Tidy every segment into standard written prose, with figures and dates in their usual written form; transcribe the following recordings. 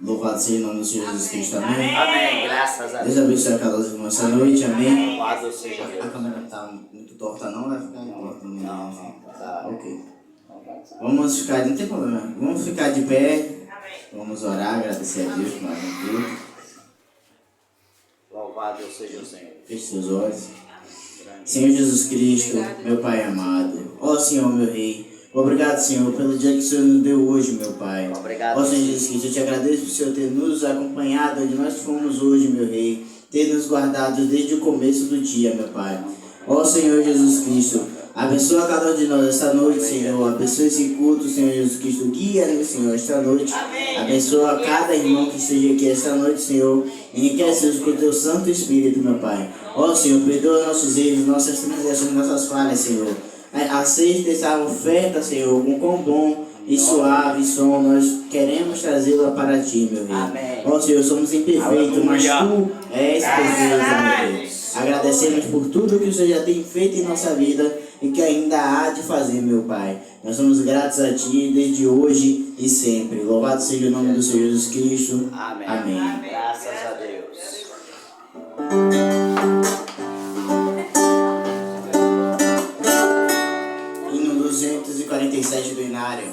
Louvado seja o nome do Senhor Jesus Cristo, amém? Amém, graças a Deus Deus. abençoe a cada um irmãos essa noite, amém? Louvado seja A Deus. câmera não tá muito torta não, vai ficar torta no meio. Não, tá. Ok. Vamos ficar, não tem problema, vamos ficar de pé, vamos orar, agradecer a Deus por mais um culto. Louvado seja o Senhor. Feche seus olhos. Senhor Jesus Cristo, meu Pai amado, ó Senhor, meu Rei, obrigado, Senhor, pelo dia que o Senhor nos deu hoje, meu Pai. Obrigado. Ó Senhor Jesus Cristo, eu te agradeço por o Senhor ter nos acompanhado onde nós fomos hoje, meu Rei, ter nos guardado desde o começo do dia, meu Pai. Ó Senhor Jesus Cristo, abençoa cada um de nós esta noite, Senhor. Abençoa esse culto, Senhor Jesus Cristo. Guia-nos, Senhor, esta noite. Abençoa cada irmão que esteja aqui esta noite, Senhor. Enriquece-os com o teu Santo Espírito, meu Pai. Ó Senhor, perdoa nossos erros, nossas transgressões, nossas falhas, Senhor. Aceita essa oferta, Senhor, com quão bom e suave som nós queremos trazê-la para Ti, meu Rei. Amém. Ó Senhor, somos imperfeitos, mas Tu és perfeito, meu Deus. Agradecemos por tudo que o Senhor já tem feito em nossa vida e que ainda há de fazer, meu Pai. Nós somos gratos a Ti desde hoje e sempre. Louvado seja o nome do Senhor Jesus Cristo. Amém. Amém. Graças a Deus. Hino 247 do Inário.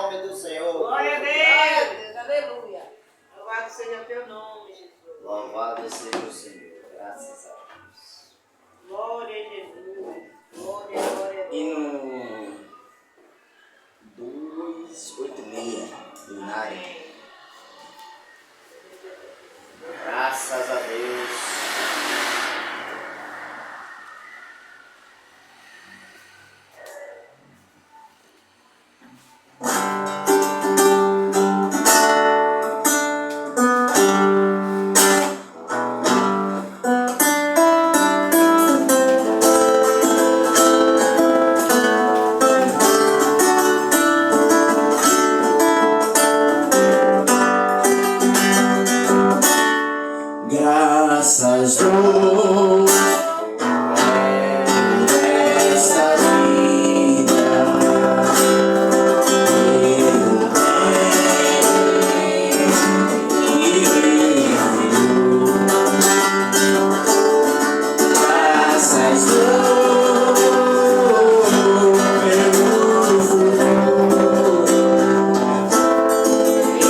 nome do Senhor. Glória a Deus. Aleluia. Louvado seja teu nome, Jesus. Louvado seja o Senhor. Graças a Deus. Glória a Jesus. Glória, glória, E glória. no 286 do Nai. Graças a Deus. Graças dou esta vida, graças dou pelo futuro e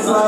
por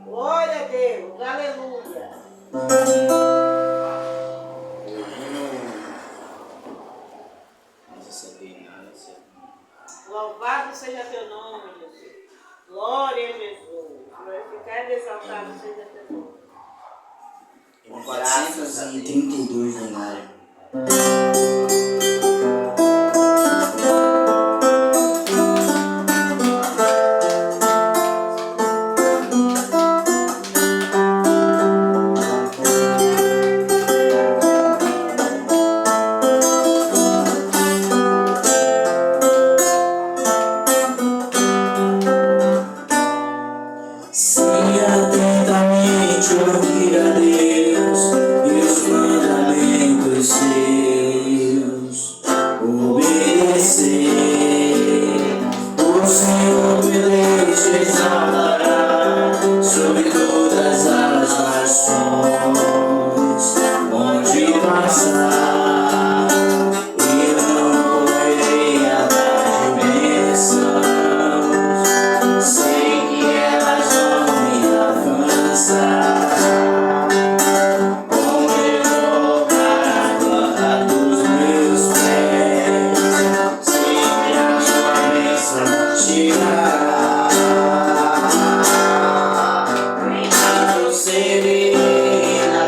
Glória a Deus. Aleluia. seja teu nome, Jesus. Glória a Jesus. Glorificado e exaltado seja teu nome. 432 denários. Se atentamente ouvir a Deus e os mandamentos seus, obedecer, o Senhor peleja te exaltará sobre todas as nações, onde passar, e não correrei atrás de bênçãos. Sei que elas vão me alcançar, onde colocar a planta dos meus pés. Sei que a sua bênção chegará. Enquanto serei na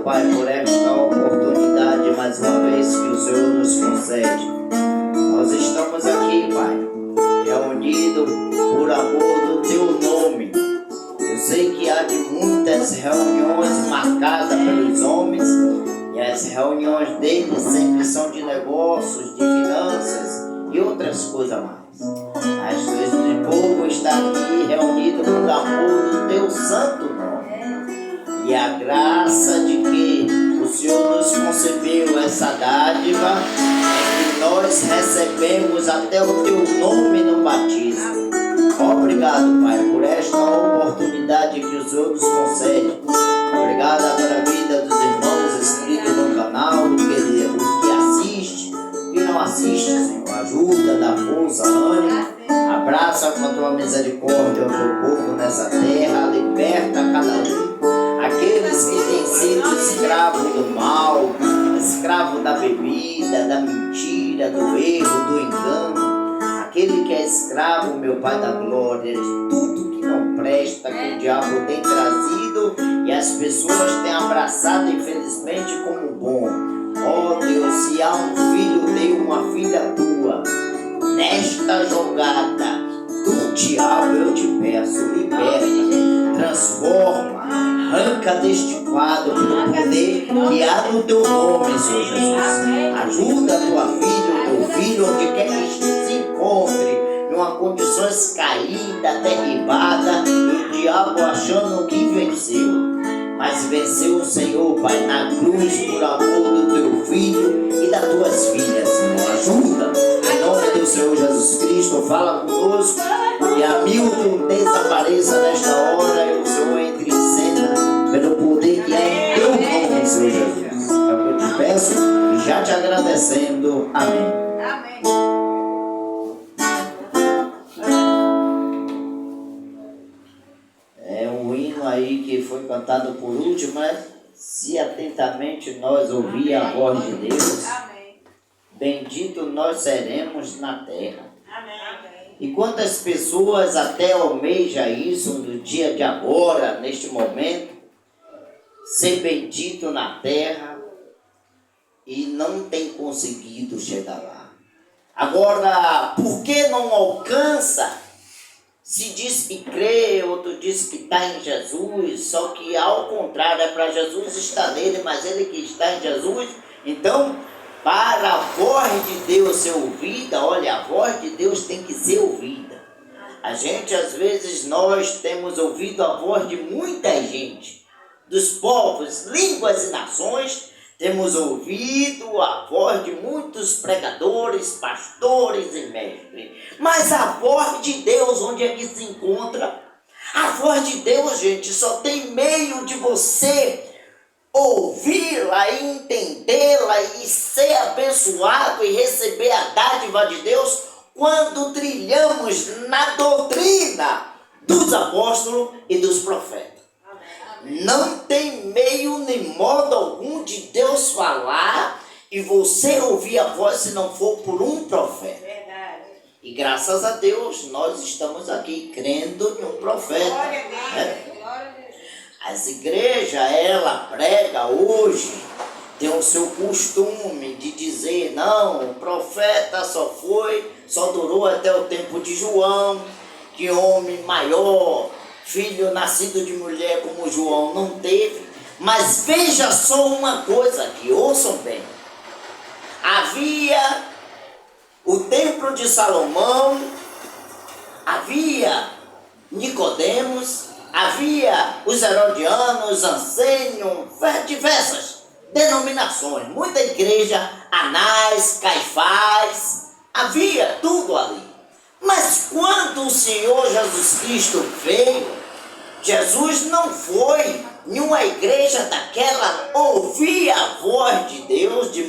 Pai, por esta oportunidade mais uma vez que o Senhor nos concede. Nós estamos aqui, Pai, reunidos por amor do Teu nome. Eu sei que há de muitas reuniões marcadas pelos homens, e as reuniões deles sempre são de negócios, de finanças e outras coisas mais. Mas o povo está aqui reunido por amor do Teu santo nome. E a graça de que o Senhor nos concebeu essa dádiva é que nós recebemos até o Teu nome no batismo. Obrigado, Pai, por esta oportunidade que o Senhor nos concede. Obrigado pela vida dos irmãos inscritos no canal, os que assistem e não assistem, Senhor. Ajuda, dá força, ânimo. Abraça com a Tua misericórdia o Teu povo nessa terra. Liberta cada um. Aqueles que têm sido escravos do mal, escravos da bebida, da mentira, do erro, do engano. Aquele que é escravo, meu Pai da glória, de tudo que não presta, que o diabo tem trazido e as pessoas têm abraçado, infelizmente, como bom. Ó Deus, se há um filho teu, uma filha tua, nesta jogada do diabo eu te peço, liberta, transforma, arranca deste quadro pelo poder que há no Teu nome, Senhor Jesus. Ajuda a tua filha, o teu filho, onde quer que se encontre, numa condições caída, derribada, e o diabo achando que venceu. Mas venceu o Senhor, Pai, na cruz, por amor do Teu Filho e das Tuas filhas, Senhor. Ajuda, em nome do Senhor Jesus Cristo, fala conosco, e a Milton desapareça nesta hora, e o Senhor entre em cena, pelo poder que é em Teu nome, Senhor Jesus. É o que eu te peço, e já te agradecendo. Amém. Amém. Aí que foi cantado por último, né? Se atentamente nós ouvir a voz de Deus, Amém. Bendito nós seremos na terra. Amém. E quantas pessoas até almeja isso no dia de agora, neste momento, ser bendito na terra e não tem conseguido chegar lá. Agora, por que não alcança? Se diz que crê, outro diz que está em Jesus, só que ao contrário, é para Jesus estar nele, mas ele que está em Jesus. Então, para a voz de Deus ser ouvida, olha, a voz de Deus tem que ser ouvida. A gente, às vezes, nós temos ouvido a voz de muita gente, dos povos, línguas e nações. Temos ouvido a voz de muitos pregadores, pastores e mestres. Mas a voz de Deus, onde é que se encontra? A voz de Deus, gente, só tem meio de você ouvi-la e entendê-la e ser abençoado e receber a dádiva de Deus quando trilhamos na doutrina dos apóstolos e dos profetas. Não tem meio nem modo algum de Deus falar e você ouvir a voz se não for por um profeta. Verdade. E graças a Deus nós estamos aqui crendo em um profeta. Glória a Deus. Né? Glória a Deus. As igrejas, ela prega hoje, tem o seu costume de dizer, não, o profeta só durou até o tempo de João, que homem maior, filho nascido de mulher como João não teve. Mas veja só uma coisa aqui, ouçam bem. Havia o templo de Salomão, havia Nicodemos, havia os herodianos, Ansênio, diversas denominações, muita igreja, Anás, Caifás, havia tudo ali. Mas quando o Senhor Jesus Cristo veio, Jesus não foi em uma igreja daquela ouvir a voz de Deus de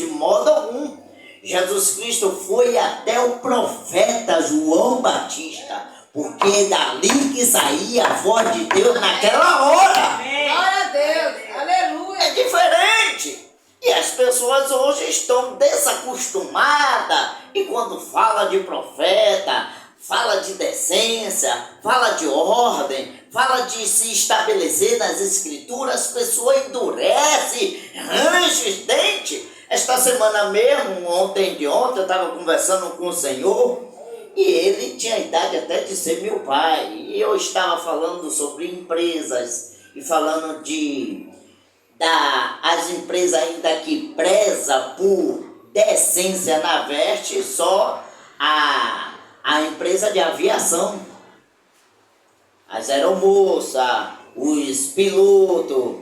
modo algum. Jesus Cristo foi até o profeta João Batista, porque é dali que saía a voz de Deus naquela hora. Amém. Glória a Deus. Aleluia. É diferente. E as pessoas hoje estão desacostumadas. E quando fala de profeta, fala de decência, fala de ordem, fala de se estabelecer nas escrituras, a pessoa endurece, range os dentes. Esta semana mesmo, ontem de ontem, eu estava conversando com o Senhor e ele tinha a idade até de ser meu pai. E eu estava falando sobre empresas e falando as empresas ainda que preza por decência na veste, só a empresa de aviação, as aeromoças, os pilotos,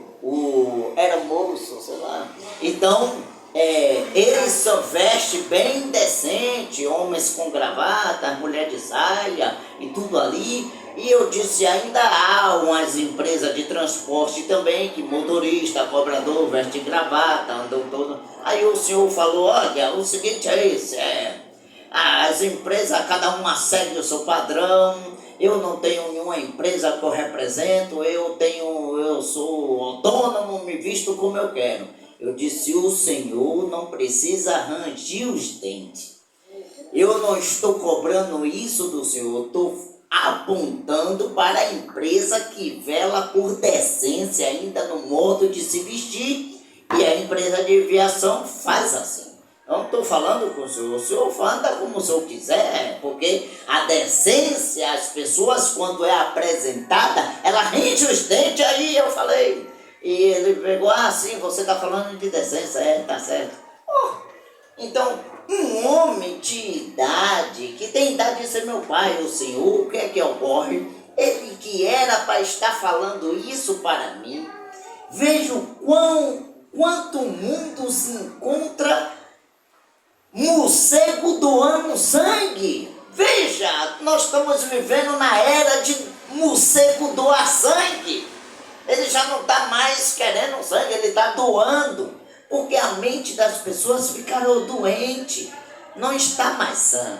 aeromoço, sei lá. Então, eles só vestem bem decente, homens com gravata, mulher de saia e tudo ali. E eu disse, ainda há umas empresas de transporte também, que motorista, cobrador, veste gravata, andam todo. Aí o senhor falou, olha, o seguinte é esse, as empresas, cada uma segue o seu padrão. Eu não tenho nenhuma empresa que eu represento, eu sou autônomo, me visto como eu quero. Eu disse, o senhor não precisa ranger os dentes. Eu não estou cobrando isso do senhor, eu estou apontando para a empresa que vela por decência ainda no modo de se vestir. E a empresa de aviação faz assim. Não estou falando com o senhor anda como o senhor quiser, porque a decência, as pessoas quando é apresentada, ela rende os dentes. Aí eu falei, e ele pegou, sim, você está falando de decência, tá certo. Então, um homem de idade, que tem idade de ser meu pai, o senhor, o que é que ocorre? Ele que era para estar falando isso para mim, vejo quanto o mundo se encontra morcego doando sangue. Veja, nós estamos vivendo na era de morcego doar sangue. Ele já não está mais querendo sangue, ele está doando. Porque a mente das pessoas ficaram doente, não está mais sã.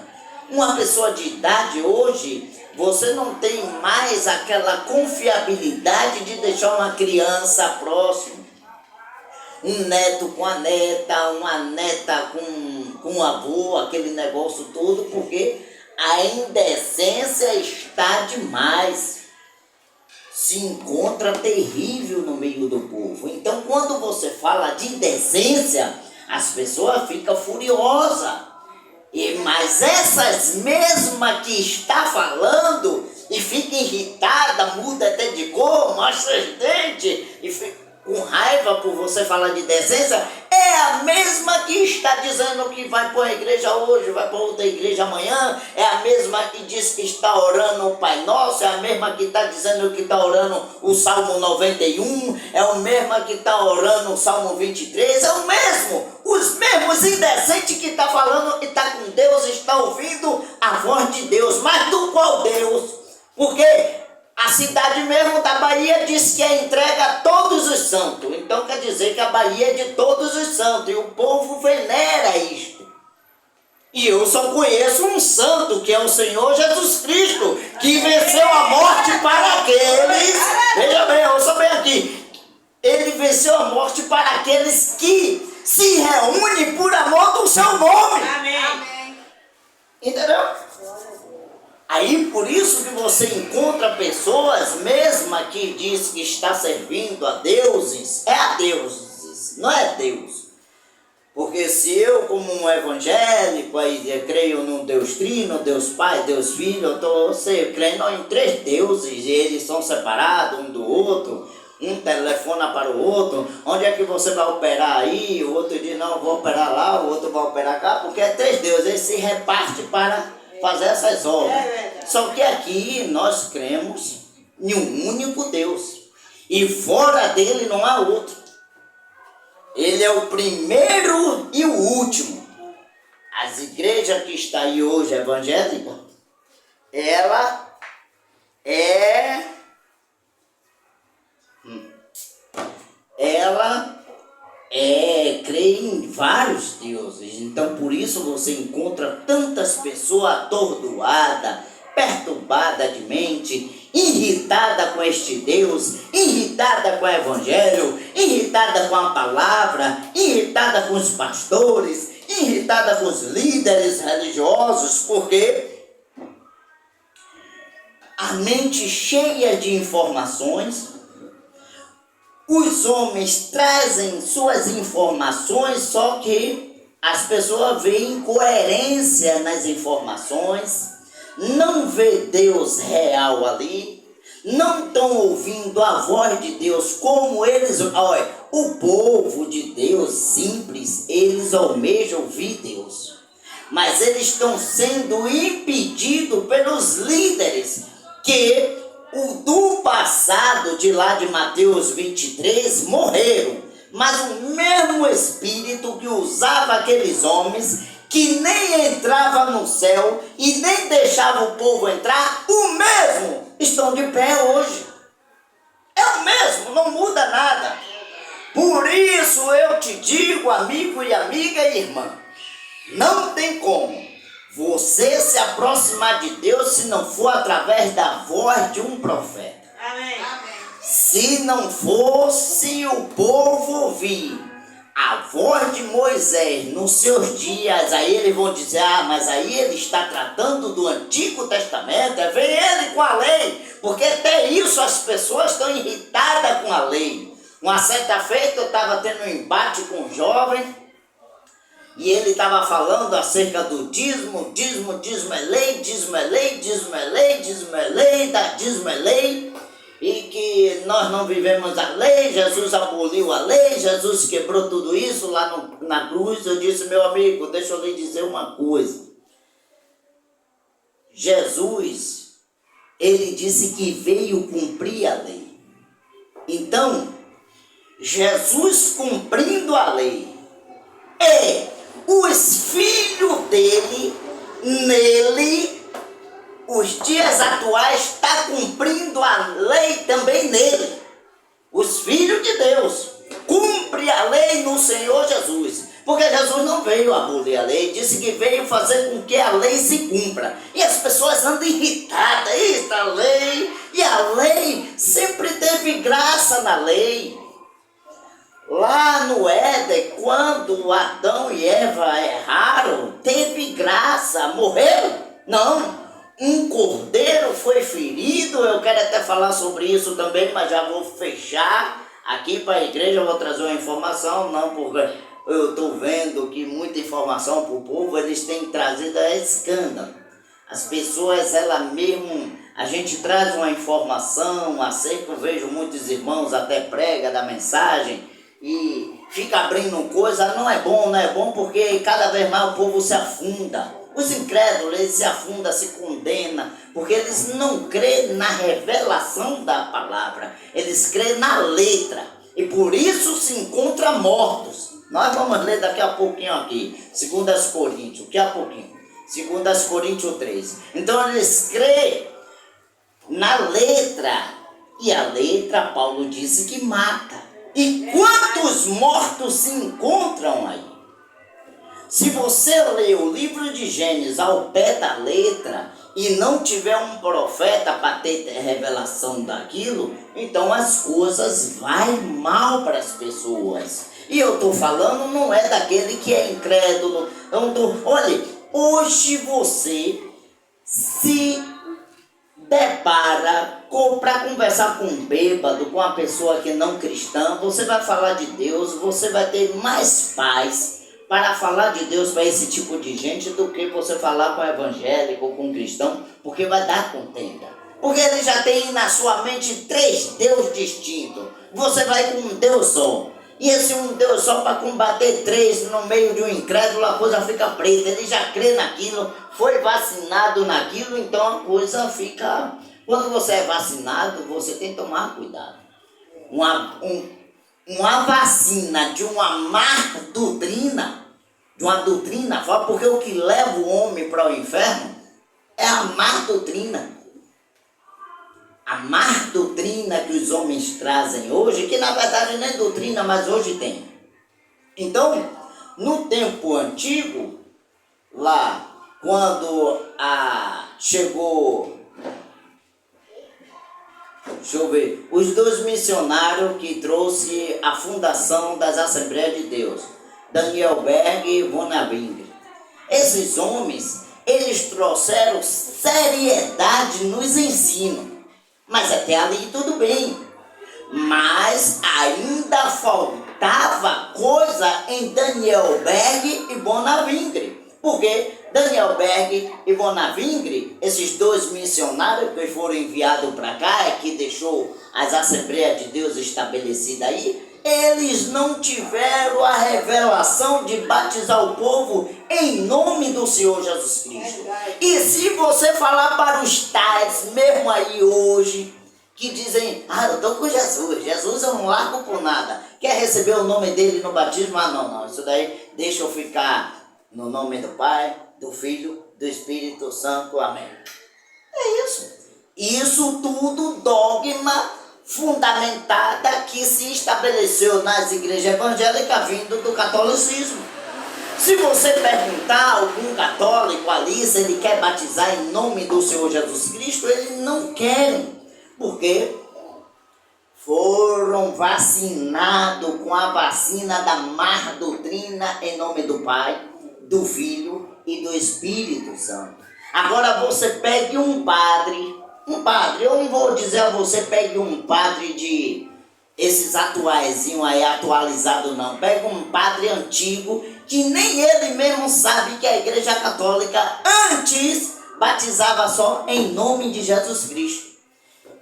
Uma pessoa de idade hoje, você não tem mais aquela confiabilidade de deixar uma criança próxima. Um neto com a neta, uma neta com o avô, aquele negócio todo, porque a indecência está demais. Se encontra terrível no meio do povo. Então, quando você fala de indecência, as pessoas ficam furiosas. Mas essas mesmas que está falando e fica irritada, muda até de cor, mostra os dentes e fica com raiva por você falar de decência, é a mesma que está dizendo que vai para a igreja hoje, vai para outra igreja amanhã, é a mesma que diz que está orando o Pai Nosso, é a mesma que está dizendo que está orando o Salmo 91, é a mesma que está orando o Salmo 23, é o mesmo, os mesmos indecentes que está falando que está com Deus, está ouvindo a voz de Deus, mas do qual Deus? Porque a cidade mesmo da Bahia diz que é entregue a todos os santos. Então quer dizer que a Bahia é de todos os santos. E o povo venera isto. E eu só conheço um santo, que é o Senhor Jesus Cristo, que venceu a morte para aqueles... Veja bem, ouça bem aqui. Ele venceu a morte para aqueles que se reúnem por amor do seu nome. Amém. Entendeu? Aí por isso que você encontra pessoas mesmo que diz que está servindo a deuses, é a deuses, não é Deus. Porque se eu, como um evangélico, aí eu creio num Deus Trino, Deus Pai, Deus Filho, eu estou crendo em 3 deuses, e eles são separados um do outro, um telefona para o outro, onde é que você vai operar aí? O outro diz, não, vou operar lá, o outro vai operar cá, porque é 3 deuses, eles se repartem para fazer essas obras. Só que aqui nós cremos em um único Deus. E fora dele não há outro. Ele é o primeiro e o último. As igrejas que estão aí hoje evangélicas, ela crê em vários deuses. Então por isso você encontra tantas pessoas atordoadas, perturbadas de mente, irritada com este Deus, irritada com o evangelho, irritada com a palavra, irritada com os pastores, irritada com os líderes religiosos, porque a mente cheia de informações. Os homens trazem suas informações, só que as pessoas veem incoerência nas informações, não vê Deus real ali, não estão ouvindo a voz de Deus como eles. Olha, o povo de Deus simples, eles almejam ouvir Deus, mas eles estão sendo impedidos pelos líderes que do passado, de lá de Mateus 23, morreram. Mas o mesmo Espírito que usava aqueles homens, que nem entrava no céu e nem deixava o povo entrar, o mesmo estão de pé hoje. É o mesmo, não muda nada. Por isso eu te digo, amigo e amiga e irmã, não tem como você se aproximar de Deus se não for através da voz de um profeta. Amém. Se não fosse o povo ouvir a voz de Moisés nos seus dias, aí eles vão dizer, mas aí ele está tratando do Antigo Testamento, vem ele com a lei, porque até isso as pessoas estão irritadas com a lei. Uma certa feita eu estava tendo um embate com um jovem, e ele estava falando acerca do dízimo é lei, dízimo é lei, dízimo é lei, dízimo é lei, dízimo é lei, e que nós não vivemos a lei, Jesus aboliu a lei, Jesus quebrou tudo isso lá na cruz. Eu disse, meu amigo, deixa eu lhe dizer uma coisa. Jesus, ele disse que veio cumprir a lei. Então, Jesus cumprindo a lei, os filhos dele, nele, os dias atuais, está cumprindo a lei também nele. Os filhos de Deus cumprem a lei no Senhor Jesus. Porque Jesus não veio abolir a lei, disse que veio fazer com que a lei se cumpra. E as pessoas andam irritadas, eita lei, e a lei sempre teve graça na lei. Lá no Éden, quando Adão e Eva erraram, teve graça, morreram? Não, um cordeiro foi ferido, eu quero até falar sobre isso também, mas já vou fechar aqui para a igreja, eu vou trazer uma informação, não porque eu estou vendo que muita informação para o povo, eles têm trazido a escândalo. As pessoas, a gente traz uma informação, acerca, eu vejo muitos irmãos até prega da mensagem, e fica abrindo coisa, não é bom, porque cada vez mais o povo se afunda. Os incrédulos, eles se afundam, se condenam, porque eles não creem na revelação da palavra, eles creem na letra, e por isso se encontram mortos. Nós vamos ler daqui a pouquinho aqui, 2 Coríntios, daqui a pouquinho, 2 Coríntios 3. Então eles creem na letra, e a letra, Paulo disse que mata. E quantos mortos se encontram aí? Se você ler o livro de Gênesis ao pé da letra e não tiver um profeta para ter revelação daquilo, então as coisas vão mal para as pessoas. E eu estou falando não é daquele que é incrédulo. Olha, hoje você se depara para conversar com um bêbado, com uma pessoa que não cristã, você vai falar de Deus, você vai ter mais paz para falar de Deus para esse tipo de gente do que você falar com um evangélico ou com um cristão, porque vai dar contenda. Porque ele já tem na sua mente 3 deuses distintos. Você vai com um Deus só. E esse um Deus só para combater 3 no meio de um incrédulo, a coisa fica preta. Ele já crê naquilo, foi vacinado naquilo, então a coisa fica... Quando você é vacinado, você tem que tomar cuidado. Uma vacina de uma má doutrina, porque o que leva o homem para o inferno é a má doutrina. A má doutrina que os homens trazem hoje, que na verdade não é doutrina, mas hoje tem. Então, no tempo antigo, lá quando chegou, deixa eu ver, os 2 missionários que trouxe a fundação das Assembleias de Deus, Daniel Berg e Bonaventure. Esses homens, eles trouxeram seriedade nos ensinos. Mas até ali tudo bem. Mas ainda faltava coisa em Daniel Berg e Bonavingre. Porque Daniel Berg e Bonavingre, esses dois missionários que foram enviados para cá, que deixou as Assembleias de Deus estabelecidas aí, eles não tiveram a revelação de batizar o povo em nome do Senhor Jesus Cristo. E se você falar para os tais, mesmo aí hoje, que dizem, eu estou com Jesus, Jesus eu não largo por nada, quer receber o nome dele no batismo? Não, isso daí deixa eu ficar no nome do Pai, do Filho, do Espírito Santo, amém. É isso. Isso tudo dogma fundamentada que se estabeleceu nas igrejas evangélicas vindo do catolicismo. Se você perguntar a algum católico ali se ele quer batizar em nome do Senhor Jesus Cristo, eles não querem. Porque foram vacinados com a vacina da má doutrina em nome do Pai, do Filho e do Espírito Santo. Agora você pegue um padre, eu não vou dizer a você pegue um padre de esses atuaizinhos aí, atualizado não, pega um padre antigo, que nem ele mesmo sabe que a Igreja Católica antes batizava só em nome de Jesus Cristo.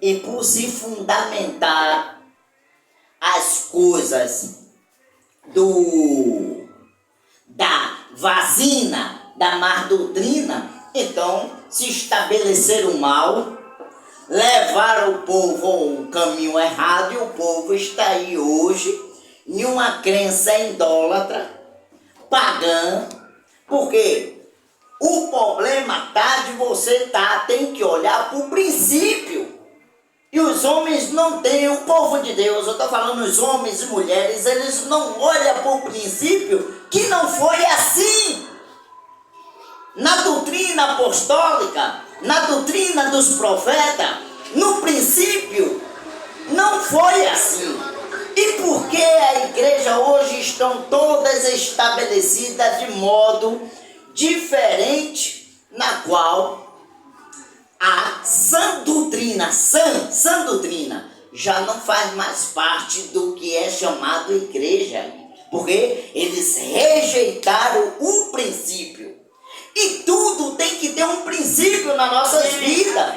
E por se fundamentar as coisas da vacina, da má doutrina, então se estabeleceram mal, levaram o povo a um caminho errado, e o povo está aí hoje em uma crença idólatra, pagã, porque o problema de você tem que olhar para o princípio. E os homens não têm, o povo de Deus, eu estou falando os homens e mulheres, eles não olham para o princípio, que não foi assim. Na doutrina apostólica, na doutrina dos profetas, no princípio, não foi assim. E por que a igreja hoje estão todas estabelecidas de modo diferente, na qual a sã doutrina já não faz mais parte do que é chamado igreja, porque eles rejeitaram o princípio. E tudo tem que ter um princípio nas nossas vidas,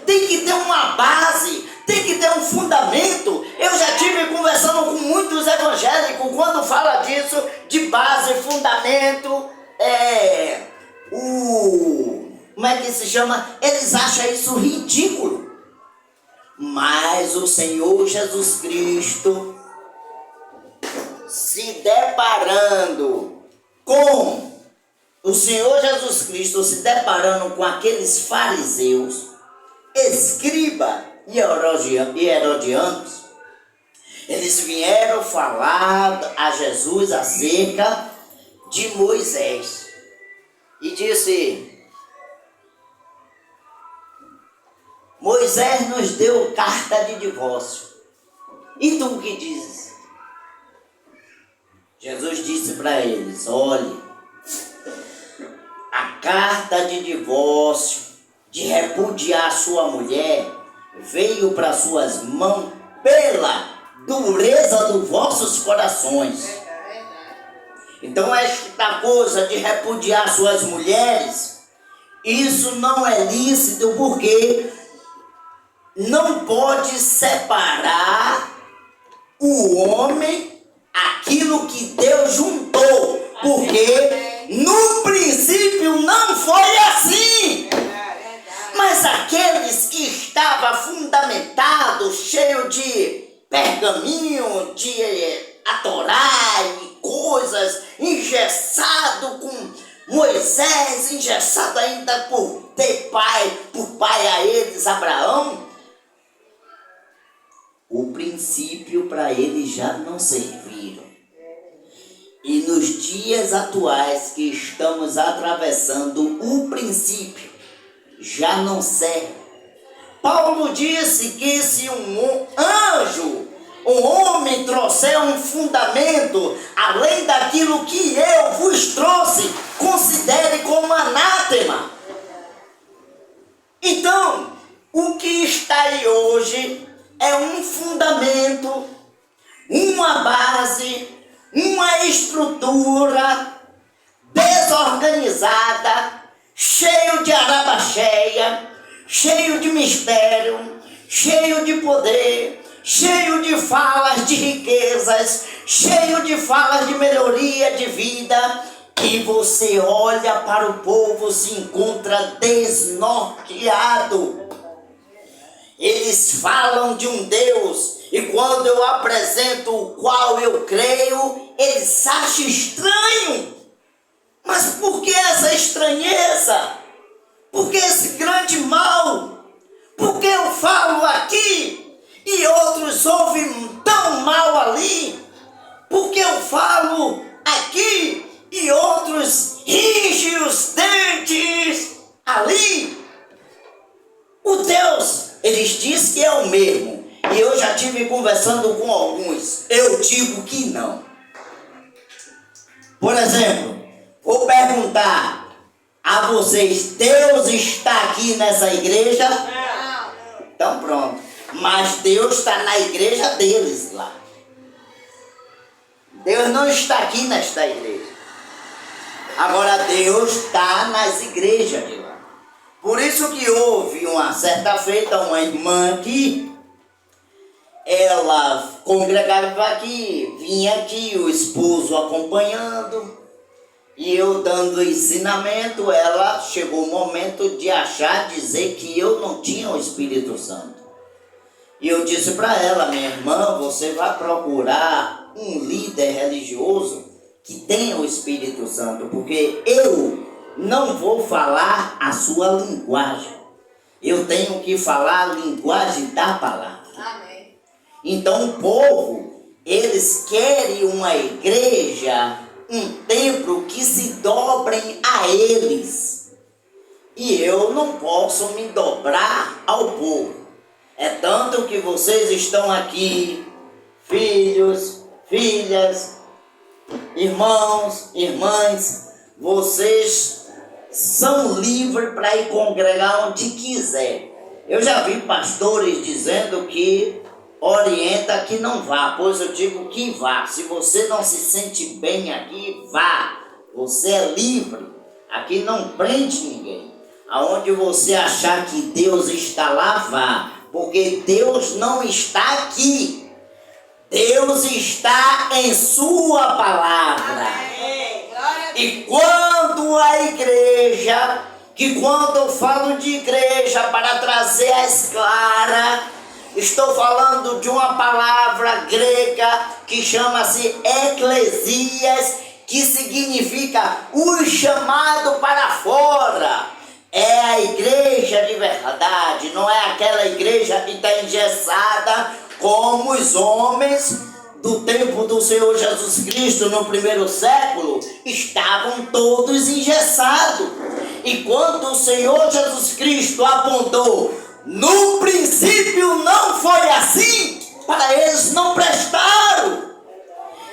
tem que ter uma base, tem que ter um fundamento. Eu já tive conversando com muitos evangélicos, quando fala disso, de base, fundamento, como é que se chama? Eles acham isso ridículo. Mas o Senhor Jesus Cristo, se deparando com aqueles fariseus, escriba e herodianos, eles vieram falar a Jesus acerca de Moisés. E disse: Moisés nos deu carta de divórcio. E tu o que dizes? Jesus disse para eles: olhe, a carta de divórcio, de repudiar sua mulher, veio para suas mãos pela dureza dos vossos corações. Então esta coisa de repudiar suas mulheres, isso não é lícito, porque não pode separar o homem aquilo que Deus juntou, porque no princípio não foi assim. Mas aqueles que estavam fundamentados, cheios de pergaminho, de a Torá e coisas, engessado com Moisés, engessado ainda por pai a eles, Abraão, o princípio para eles já não serviram. E nos dias atuais que estamos atravessando, o princípio já não serve. Paulo disse que se um anjo o homem trouxer um fundamento, além daquilo que eu vos trouxe, considere como anátema. Então, o que está aí hoje é um fundamento, uma base, uma estrutura desorganizada, cheio de arabaxéia, cheio de mistério, cheio de poder, cheio de falas de riquezas, cheio de falas de melhoria de vida, que você olha para o povo, se encontra desnorteado. Eles falam de um Deus, e quando eu apresento o qual eu creio, eles acham estranho. Mas por que essa estranheza? Por que esse grande mal? Por que eu falo aqui e outros ouvem tão mal ali? Por que eu falo aqui e outros ringem os dentes ali? O Deus, eles dizem que é o mesmo. E eu já tive conversando com alguns. Eu digo que não. Por exemplo, vou perguntar a vocês: Deus está aqui nessa igreja? Não. Então pronto. Mas Deus está na igreja deles lá. Deus não está aqui nesta igreja. Agora Deus está nas igrejas de lá. Por isso que houve uma certa feita uma irmã aqui. Ela congregava aqui, vinha aqui, o esposo acompanhando. E eu dando ensinamento, ela chegou o momento de dizer que eu não tinha o Espírito Santo. E eu disse para ela: minha irmã, você vai procurar um líder religioso que tenha o Espírito Santo, porque eu não vou falar a sua linguagem. Eu tenho que falar a linguagem da palavra. Amém. Então o povo, eles querem uma igreja, um templo que se dobrem a eles. E eu não posso me dobrar ao povo. É tanto que vocês estão aqui, filhos, filhas, irmãos, irmãs, vocês são livres para ir congregar onde quiser. Eu já vi pastores dizendo que orienta que não vá, pois eu digo que vá. Se você não se sente bem aqui, vá. Você é livre. Aqui não prende ninguém. Aonde você achar que Deus está lá, vá. Porque Deus não está aqui. Deus está em sua palavra. E quando a igreja, que quando eu falo de igreja para trazer as claras, estou falando de uma palavra grega que chama-se eclesias, que significa o chamado para fora. É a igreja de verdade, não é aquela igreja que está engessada como os homens do tempo do Senhor Jesus Cristo no primeiro século estavam todos engessados. E quando o Senhor Jesus Cristo apontou: no princípio não foi assim, para eles não prestaram.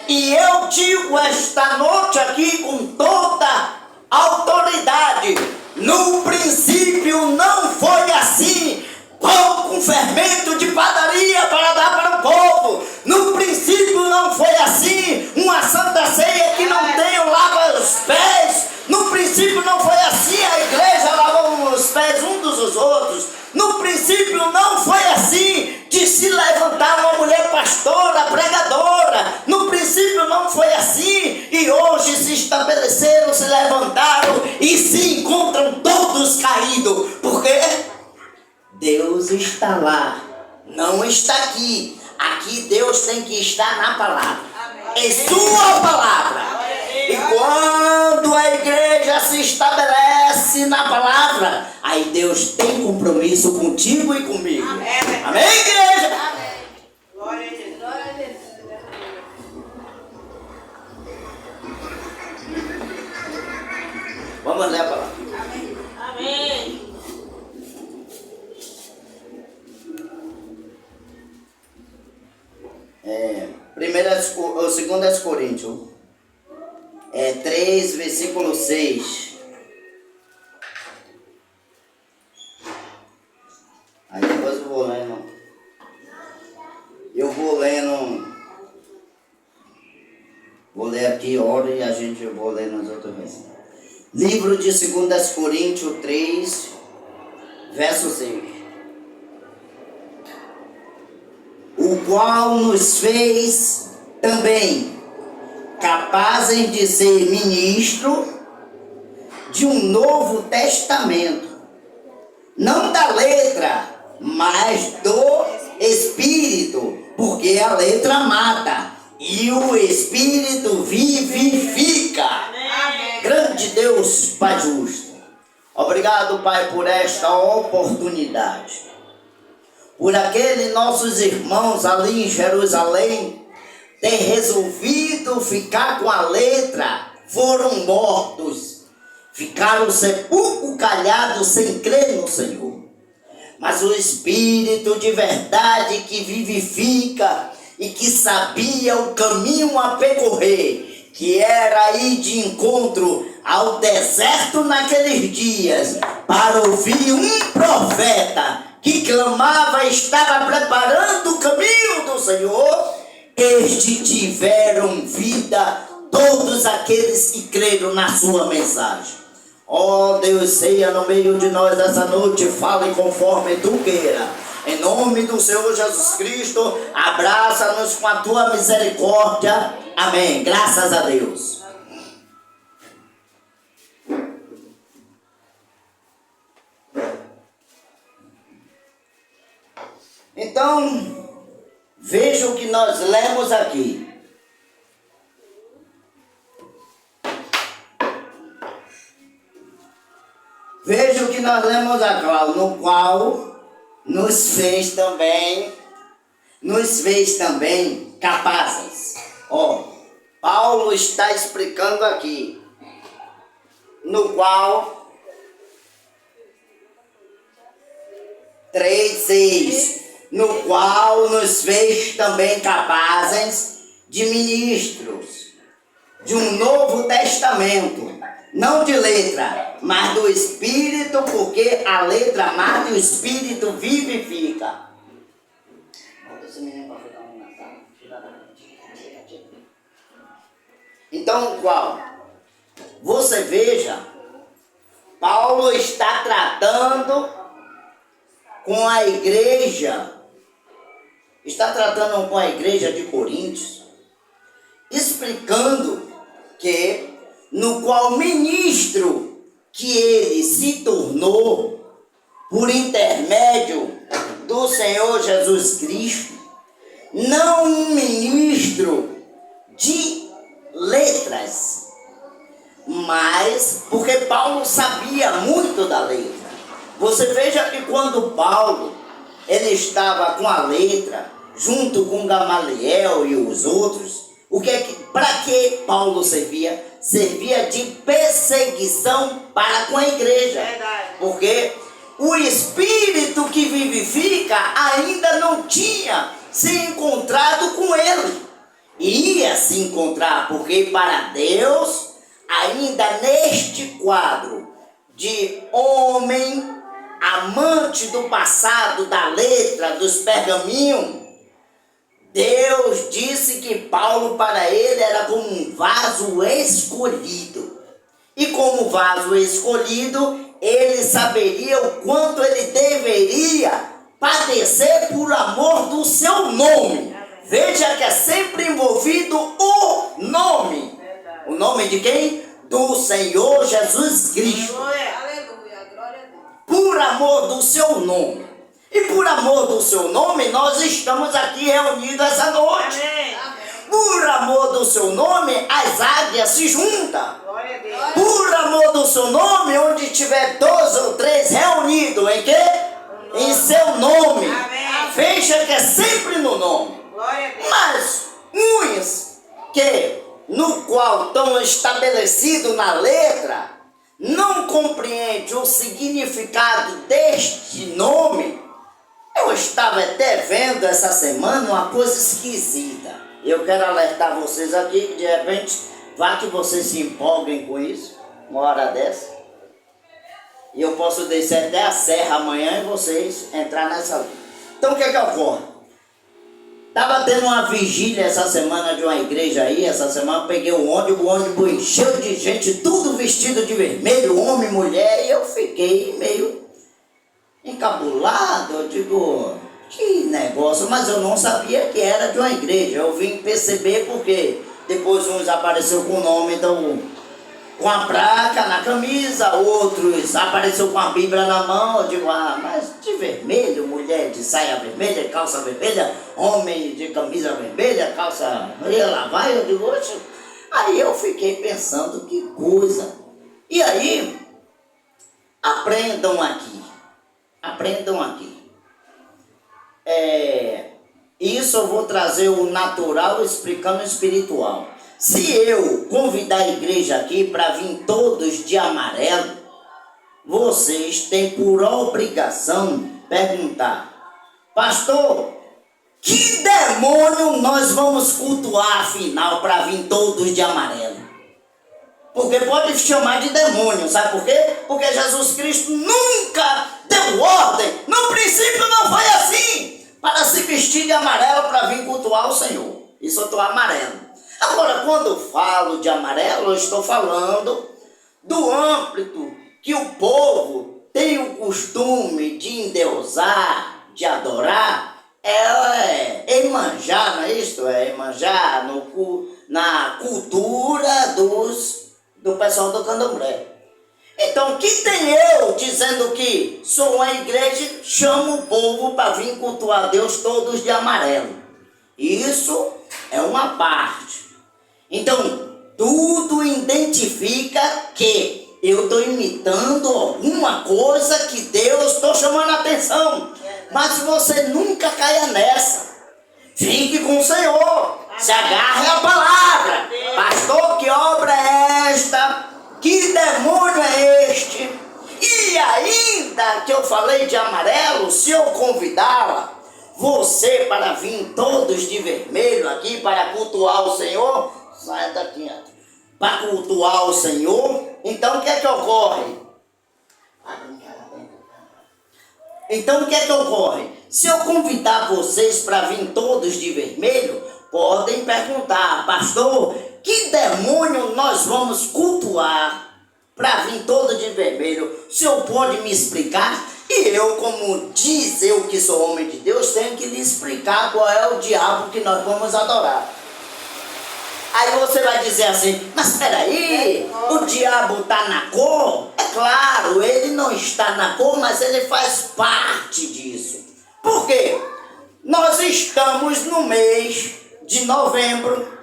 E eu digo esta noite aqui com toda autoridade: no princípio não foi assim. Pão com fermento de padaria para dar para o povo. No princípio não foi assim. Uma santa ceia que não tem o lava os pés. No princípio não foi assim. A igreja lavou os pés uns dos outros. No princípio não foi assim de se levantar uma mulher pastora, pregadora. No princípio não foi assim. E hoje se estabeleceram, se levantaram e se encontram todos caídos. Por quê? Deus está lá, não está aqui. Aqui Deus tem que estar na palavra. Amém. Em sua palavra. Amém. E quando a igreja se estabelece na palavra, aí Deus tem compromisso contigo e comigo. Amém, Amém igreja? Amém. Glória a Deus. Glória a Deus. Vamos ler a palavra. Amém. Amém. 2 Coríntios 3, versículo 6. Aí depois eu vou lendo. Vou ler aqui, ora, e a gente vou ler nas outras vezes. Livro de 2 Coríntios 3, verso 6. O qual nos fez também capazes de ser ministro de um novo testamento, não da letra, mas do Espírito, porque a letra mata e o Espírito vivifica. Amém. Grande Deus, Pai justo, obrigado, Pai, por esta oportunidade, por aqueles nossos irmãos ali em Jerusalém ter resolvido ficar com a letra, foram mortos, ficaram sepulcro calhados sem crer no Senhor. Mas o Espírito de verdade que vivifica e que sabia o caminho a percorrer, que era ir de encontro ao deserto naqueles dias, para ouvir um profeta que clamava, estava preparando o caminho do Senhor. Estes tiveram vida, todos aqueles que creram na sua mensagem. Ó Deus, seja no meio de nós essa noite, fale conforme tu queira. Em nome do Senhor Jesus Cristo, abraça-nos com a tua misericórdia. Amém. Graças a Deus. Então, veja o que nós lemos aqui. Veja o que nós lemos agora, no qual nos fez também capazes. Paulo está explicando aqui, no qual 3:6, no qual nos fez também capazes de ministros de um novo testamento, não de letra, mas do Espírito, porque a letra mata e o Espírito vivifica. Então, qual? Você veja, Paulo está tratando com a igreja, de Coríntios, explicando que no qual ministro que ele se tornou por intermédio do Senhor Jesus Cristo, não um ministro de letras, mas porque Paulo sabia muito da letra. Você veja que quando Paulo ele estava com a letra, junto com Gamaliel e os outros, para que Paulo servia? Servia de perseguição para com a igreja. Verdade. Porque o Espírito que vivifica ainda não tinha se encontrado com ele. Ia se encontrar, porque para Deus, ainda neste quadro de homem amante do passado, da letra, dos pergaminhos, Deus disse que Paulo para ele era como um vaso escolhido. E como vaso escolhido, ele saberia o quanto ele deveria padecer por amor do seu nome. Veja que é sempre envolvido o nome. O nome de quem? Do Senhor Jesus Cristo. Aleluia, glória a Deus. Por amor do seu nome. E por amor do seu nome, nós estamos aqui reunidos essa noite. Amém. Por amor do seu nome, as águias se juntam. Glória a Deus. Por amor do seu nome, onde tiver 2 ou 3 reunidos, em quê? Em seu nome. Amém. Veja que é sempre no nome. Glória a Deus. Mas uns que, no qual estão estabelecidos na letra, não compreendem o significado deste nome, Eu estava até vendo essa semana uma coisa esquisita. Eu quero alertar vocês aqui que de repente vá que vocês se empolguem com isso, uma hora dessa. E eu posso descer até a serra amanhã e vocês entrar nessa luta. Então o que é que ocorre? Estava tendo uma vigília essa semana de uma igreja aí, essa semana eu peguei o ônibus encheu de gente, tudo vestido de vermelho, homem, mulher, e eu fiquei meio encabulado, eu digo, que negócio, mas eu não sabia que era de uma igreja, eu vim perceber porque depois uns apareceu com o nome, com a placa na camisa, outros apareceu com a Bíblia na mão, eu digo, mas de vermelho, mulher de saia vermelha, calça vermelha, homem de camisa vermelha, calça, lá vai, eu digo, oxe, aí eu fiquei pensando, que coisa, e aí, aprendam aqui, isso eu vou trazer o natural explicando o espiritual. Se eu convidar a igreja aqui para vir todos de amarelo, vocês têm por obrigação perguntar, pastor, que demônio nós vamos cultuar afinal para vir todos de amarelo? Porque pode chamar de demônio, sabe por quê? Porque Jesus Cristo nunca deu ordem, no princípio não foi assim, para se vestir de amarelo para vir cultuar o Senhor. Isso eu estou amarelo. Agora, quando eu falo de amarelo, eu estou falando do âmbito que o povo tem o costume de endeusar, de adorar, Iemanjá, não é isso? É Iemanjá na cultura do pessoal do candomblé. Então, que tem eu dizendo que sou uma igreja, chamo o povo para vir cultuar a Deus todos de amarelo. Isso é uma parte. Então, tudo identifica que eu estou imitando alguma coisa que Deus está chamando a atenção. Mas você nunca caia nessa. Fique com o Senhor. Se agarre à palavra. Pastor, que obra é esta? Que demônio é este? E ainda que eu falei de amarelo, se eu convidá-la, você para vir todos de vermelho aqui para cultuar o Senhor, sai daqui, para cultuar o Senhor, então o que é que ocorre? Se eu convidar vocês para vir todos de vermelho, podem perguntar, pastor, que demônio nós vamos cultuar para vir todo de vermelho? O senhor pode me explicar? E eu, como diz eu que sou homem de Deus, tenho que lhe explicar qual é o diabo que nós vamos adorar. Aí você vai dizer assim, mas espera aí, o diabo está na cor? É claro, ele não está na cor, mas ele faz parte disso. Por quê? Nós estamos no mês de novembro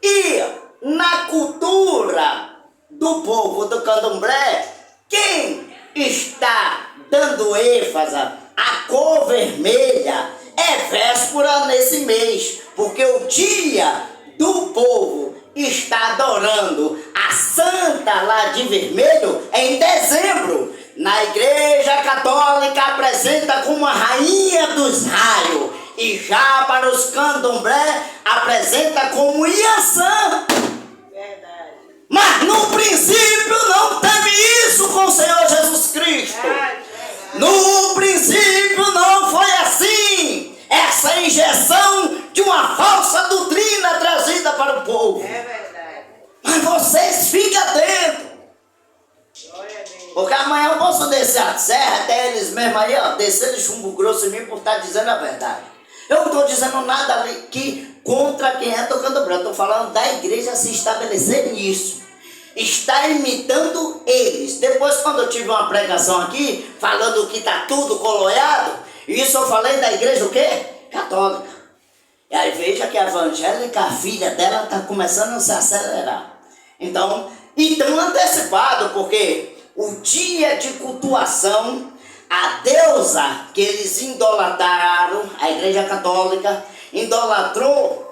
e na cultura do povo do candomblé, quem está dando ênfase à cor vermelha é véspera nesse mês, porque o dia do povo está adorando a Santa lá de vermelho em dezembro. Na Igreja Católica apresenta como a rainha dos raios e já para os candomblé apresenta como Iansã. Verdade. Mas no princípio não teve isso com o Senhor Jesus Cristo. No princípio não foi assim. Essa injeção de uma falsa doutrina trazida para o povo. É verdade. Mas vocês fiquem atentos. Glória a Deus. Porque amanhã eu posso descer a serra, até eles mesmos aí, descer de chumbo grosso em mim por estar dizendo a verdade. Eu não estou dizendo nada aqui contra quem é do candomblé. Eu estou falando da igreja se estabelecer nisso. Está imitando eles. Depois, quando eu tive uma pregação aqui, falando que está tudo coloreado, isso eu falei da igreja o quê? Católica. E aí veja que a evangélica, a filha dela, está começando a se acelerar. Então antecipado, porque o dia de cultuação, a deusa que eles idolatraram, a igreja católica, idolatrou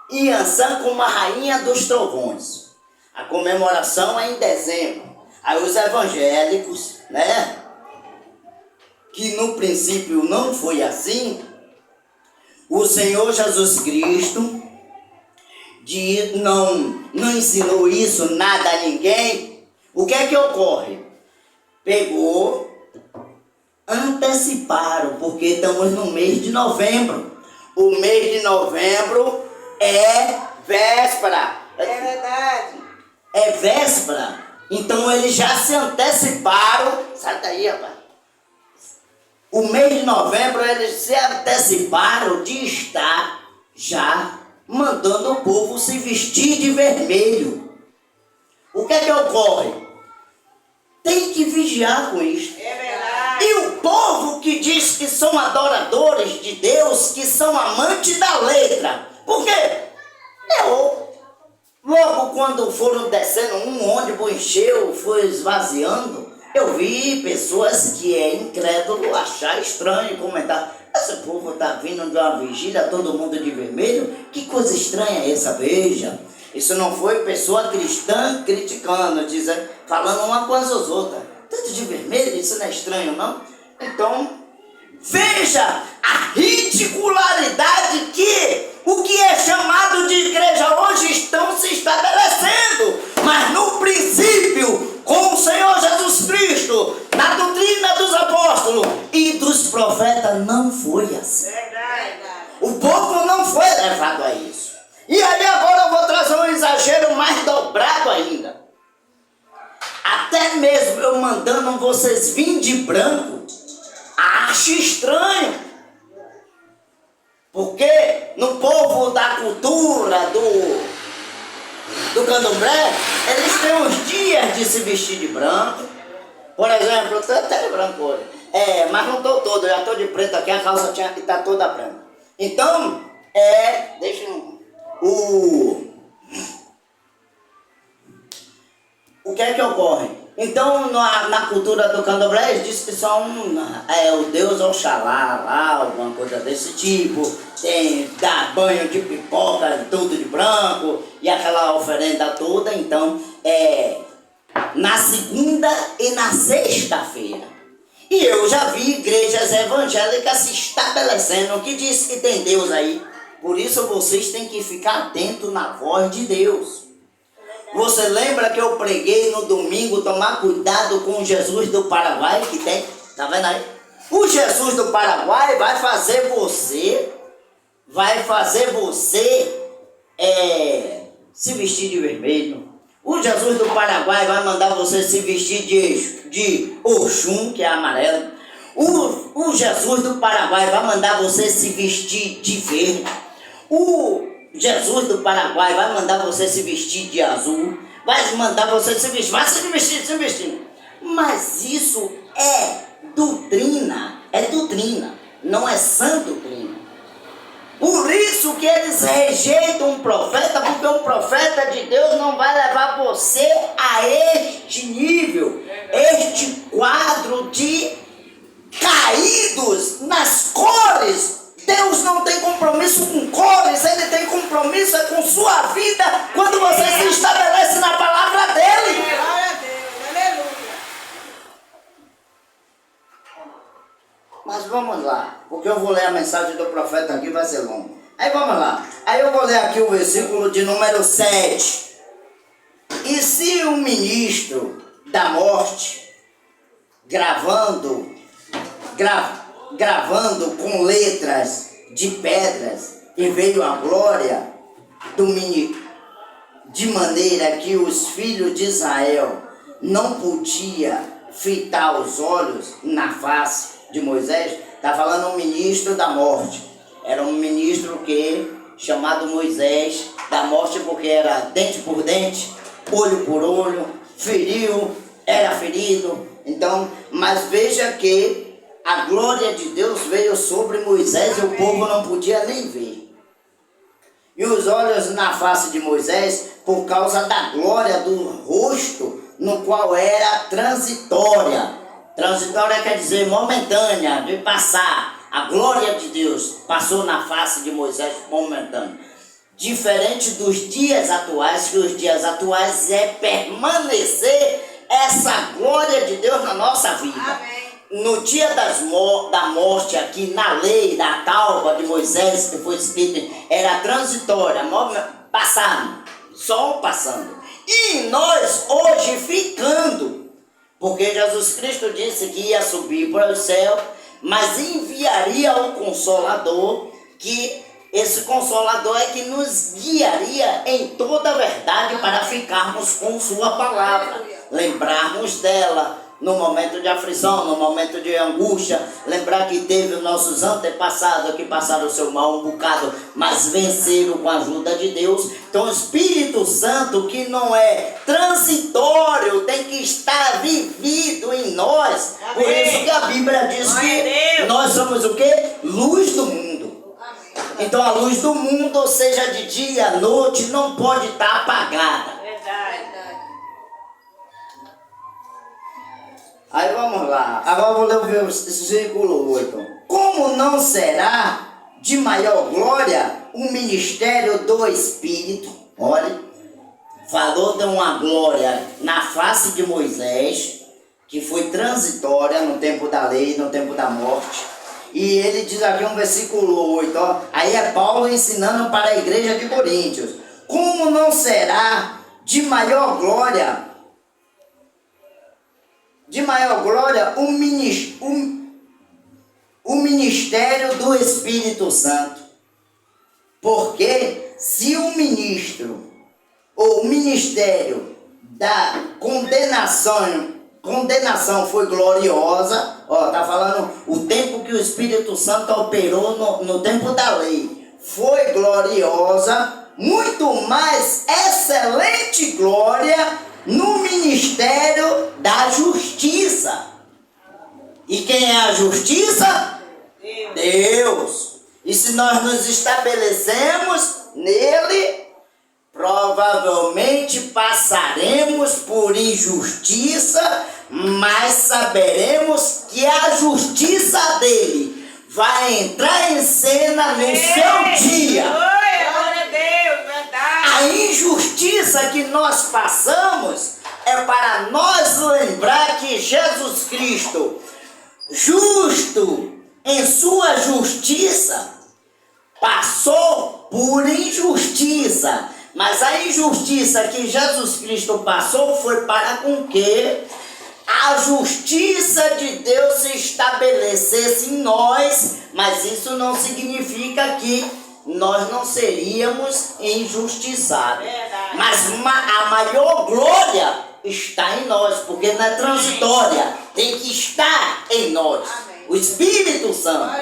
Iansã como a rainha dos trovões. A comemoração é em dezembro. Aí os evangélicos, né? que no princípio não foi assim, o Senhor Jesus Cristo não ensinou isso nada a ninguém. O que é que ocorre? Pegou, anteciparam, porque estamos no mês de novembro. O mês de novembro é véspera. É verdade. É véspera. Então eles já se anteciparam. Sai daí, rapaz. O mês de novembro eles se anteciparam de estar já mandando o povo se vestir de vermelho. O que é que ocorre? Tem que vigiar com isso. É verdade. E o povo que diz que são adoradores de Deus, que são amantes da letra. Por quê? Logo quando foram descendo, um ônibus encheu, foi esvaziando, eu vi pessoas que é incrédulo achar estranho, comentar: esse povo está vindo de uma vigília, todo mundo de vermelho, que coisa estranha é essa, veja. Isso não foi pessoa cristã criticando, dizendo, falando uma com as outras. Tanto de vermelho, isso não é estranho, não? Então, veja a ridicularidade que o que é chamado de igreja hoje estão se estabelecendo. Mas no princípio, com o Senhor Jesus Cristo, na doutrina dos apóstolos e dos profetas, não foi assim. Verdade. O povo não foi levado a isso. E aí agora eu vou trazer um exagero mais dobrado ainda. Até mesmo eu mandando vocês virem de branco, acho estranho. Porque no povo da cultura do candomblé, eles têm uns dias de se vestir de branco. Por exemplo, eu estou até de branco hoje. Mas não estou todo, já estou de preto aqui, a calça tinha que estar toda branca. Então, deixa o que é que ocorre? Então, na cultura do candomblé, eles dizem que são o Deus Oxalá, lá, alguma coisa desse tipo. Dá banho de pipoca, tudo de branco, e aquela oferenda toda. Então, na segunda e na sexta-feira. E eu já vi igrejas evangélicas se estabelecendo, que diz que tem Deus aí. Por isso vocês têm que ficar atentos na voz de Deus. Você lembra que eu preguei no domingo, tomar cuidado com o Jesus do Paraguai que tem? Tá vendo aí? O Jesus do Paraguai vai fazer você se vestir de vermelho. O Jesus do Paraguai vai mandar você se vestir de Oxum, que é amarelo. O Jesus do Paraguai vai mandar você se vestir de verde. O Jesus do Paraguai vai mandar você se vestir de azul. Vai mandar você se vestir. Vai se vestir. Mas isso é doutrina. É doutrina. Não é sã doutrina. Por isso que eles rejeitam um profeta, porque um profeta de Deus não vai levar você a este nível, este quadro de caídos nas cores. Deus não tem compromisso com cores, Ele tem compromisso com sua vida quando você se estabelece na palavra dEle. Glória a Deus, aleluia. Mas vamos lá, porque eu vou ler a mensagem do profeta aqui, vai ser longo. Aí vamos lá, aí eu vou ler aqui o versículo de número 7. E se um ministro da morte, gravando com letras de pedras, e veio a glória de maneira que os filhos de Israel não podiam fitar os olhos na face de Moisés. Está falando um ministro da morte. Era um ministro chamado Moisés, da morte, porque era dente por dente, olho por olho, era ferido. Então, mas veja que a glória de Deus veio sobre Moisés e o povo não podia nem ver. E os olhos na face de Moisés, por causa da glória do rosto, no qual era transitória. Transitória quer dizer momentânea, de passar. A glória de Deus passou na face de Moisés momentânea. Diferente dos dias atuais, que os dias atuais é permanecer essa glória de Deus na nossa vida. Amém. no dia da morte aqui na lei da tauba de Moisés, que foi escrito, era transitória, passando, só passando. E nós hoje ficando, porque Jesus Cristo disse que ia subir para o céu, mas enviaria o Consolador, que esse Consolador é que nos guiaria em toda a verdade para ficarmos com sua palavra, lembrarmos dela no momento de aflição, no momento de angústia, lembrar que teve os nossos antepassados que passaram o seu mal um bocado, mas venceram com a ajuda de Deus. Então o Espírito Santo, que não é transitório, tem que estar vivido em nós. Amém. Por isso que a Bíblia diz que nós somos o quê? Luz do mundo. Amém. Então a luz do mundo, seja de dia, noite, não pode estar apagada. Verdade. Aí vamos lá, agora vou ler o versículo 8. Como não será de maior glória o ministério do Espírito? Olha, falou de uma glória na face de Moisés, que foi transitória no tempo da lei, no tempo da morte. E ele diz aqui um versículo 8, ó, aí é Paulo ensinando para a igreja de Coríntios. Como não será de maior glória o ministério do Espírito Santo? Porque se o ministro ou o ministério da condenação foi gloriosa, ó, tá falando o tempo que o Espírito Santo operou no tempo da lei, foi gloriosa, muito mais excelente glória no ministério da justiça. E quem é a justiça? Deus. E se nós nos estabelecemos nele, provavelmente passaremos por injustiça, mas saberemos que a justiça dele vai entrar em cena no seu dia. A injustiça que nós passamos é para nós lembrar que Jesus Cristo, justo em sua justiça, passou por injustiça. Mas a injustiça que Jesus Cristo passou foi para com que a justiça de Deus se estabelecesse em nós, mas isso não significa que nós não seríamos injustiçados. Mas a maior glória está em nós, porque não é transitória, tem que estar em nós. O Espírito Santo.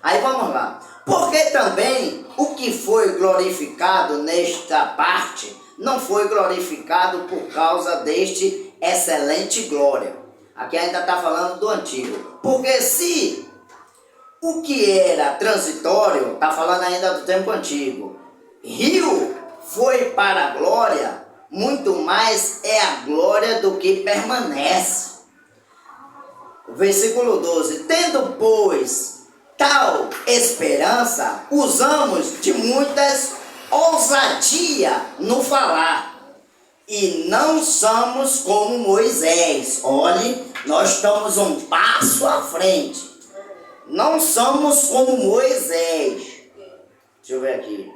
Aí vamos lá. Porque também o que foi glorificado nesta parte não foi glorificado por causa deste excelente glória. Aqui ainda está falando do antigo. Porque se o que era transitório, está falando ainda do tempo antigo, rio foi para a glória, muito mais é a glória do que permanece. Versículo 12. Tendo, pois, tal esperança, usamos de muitas ousadia no falar, e não somos como Moisés. Olhe, nós estamos um passo à frente. Não somos como Moisés. Deixa eu ver aqui.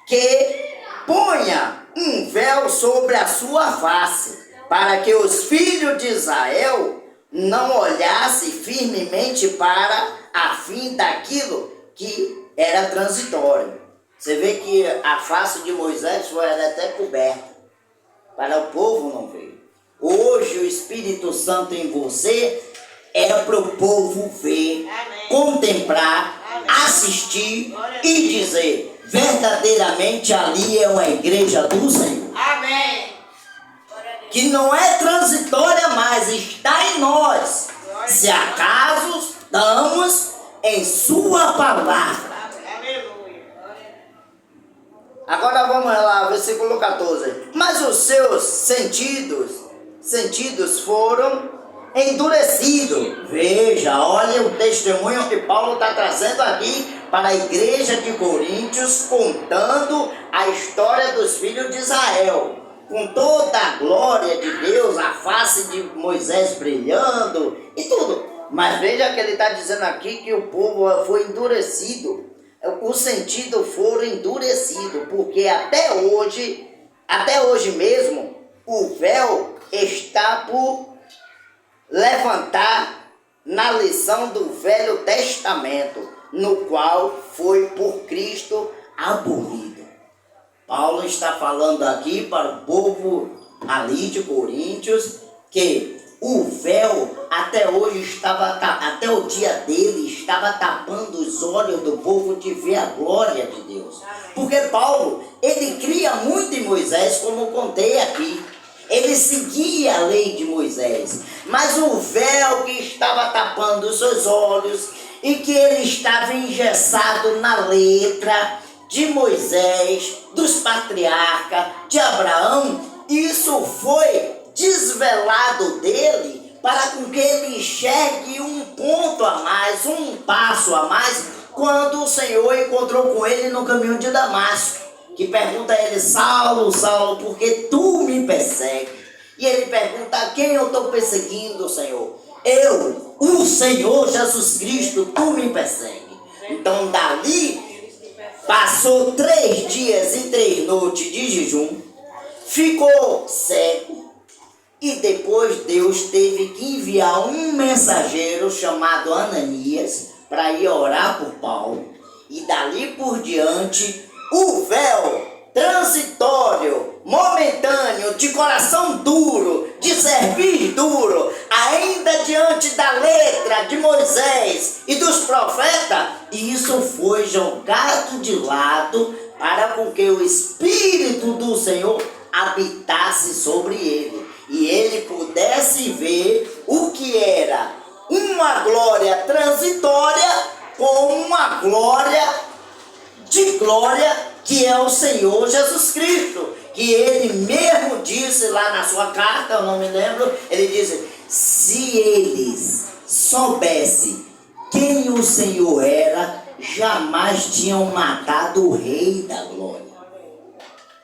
Que ponha um véu sobre a sua face, para que os filhos de Israel não olhassem firmemente para a fim daquilo que era transitório. Você vê que a face de Moisés era até coberta, para o povo não ver. Hoje o Espírito Santo em você é para o povo ver, amém, contemplar, amém, assistir e dizer, verdadeiramente ali é uma igreja do Senhor. Amém. Que não é transitória mais, está em nós. Se acaso estamos em sua palavra. Agora vamos lá, versículo 14. Mas os seus sentidos foram endurecidos. Veja, olha o testemunho que Paulo está trazendo aqui para a igreja de Coríntios, contando a história dos filhos de Israel. com toda a glória de Deus, a face de Moisés brilhando e tudo. Mas veja que ele está dizendo aqui que o povo foi endurecido. O sentido foi endurecido, porque até hoje mesmo, o véu está por levantar na lição do Velho Testamento, no qual foi por Cristo abolido. Paulo está falando aqui para o povo ali de Coríntios que o véu até o dia dele estava tapando os olhos do povo de ver a glória de Deus. Porque Paulo, ele cria muito em Moisés, como contei aqui. Ele seguia a lei de Moisés, mas o véu que estava tapando os seus olhos e que ele estava engessado na letra de Moisés, dos patriarcas, de Abraão, isso foi desvelado dele para com que ele enxergue um ponto a mais, um passo a mais, quando o Senhor encontrou com ele no caminho de Damasco, que pergunta a ele: Saulo, Saulo, por que tu me persegues? E ele pergunta: a quem eu estou perseguindo, Senhor? Eu, o Senhor Jesus Cristo, tu me persegue. Então dali passou 3 dias e 3 noites de jejum, ficou cego, e depois Deus teve que enviar um mensageiro chamado Ananias para ir orar por Paulo. E dali por diante, o véu transitório, momentâneo, de coração duro, de servir duro, ainda diante da letra de Moisés e dos profetas, isso foi jogado de lado para com que o Espírito do Senhor habitasse sobre ele e ele pudesse ver o que era uma glória transitória com uma glória de glória, que é o Senhor Jesus Cristo, que ele mesmo disse lá na sua carta, eu não me lembro, ele disse: se eles soubessem quem o Senhor era, jamais tinham matado o Rei da Glória.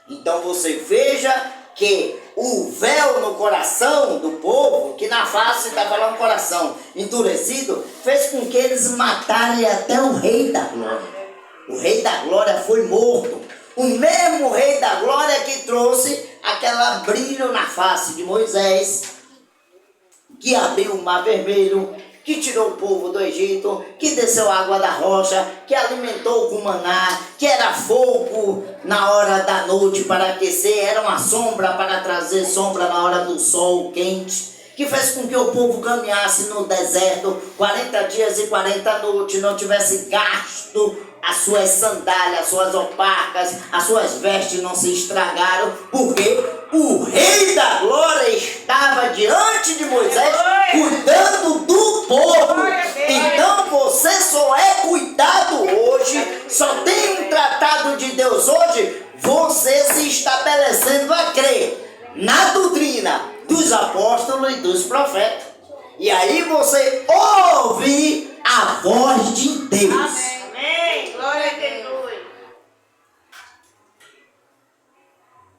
Então você veja que o véu no coração do povo, que na face estava lá um coração endurecido, fez com que eles matarem até o Rei da Glória. O Rei da Glória foi morto. O mesmo Rei da Glória que trouxe aquele brilho na face de Moisés, que abriu o mar vermelho, que tirou o povo do Egito, que desceu a água da rocha, que alimentou com maná, que era fogo na hora da noite para aquecer, era uma sombra para trazer sombra na hora do sol quente, que fez com que o povo caminhasse no deserto 40 dias e 40 noites, não tivesse gasto as suas sandálias, as suas opacas, as suas vestes não se estragaram, porque o Rei da Glória estava diante de Moisés cuidando do povo. Então você só é cuidado hoje, só tem um tratado de Deus hoje, você se estabelecendo a crer na doutrina dos apóstolos e dos profetas. E aí você ouve a voz de Deus. Amém. Glória a Deus.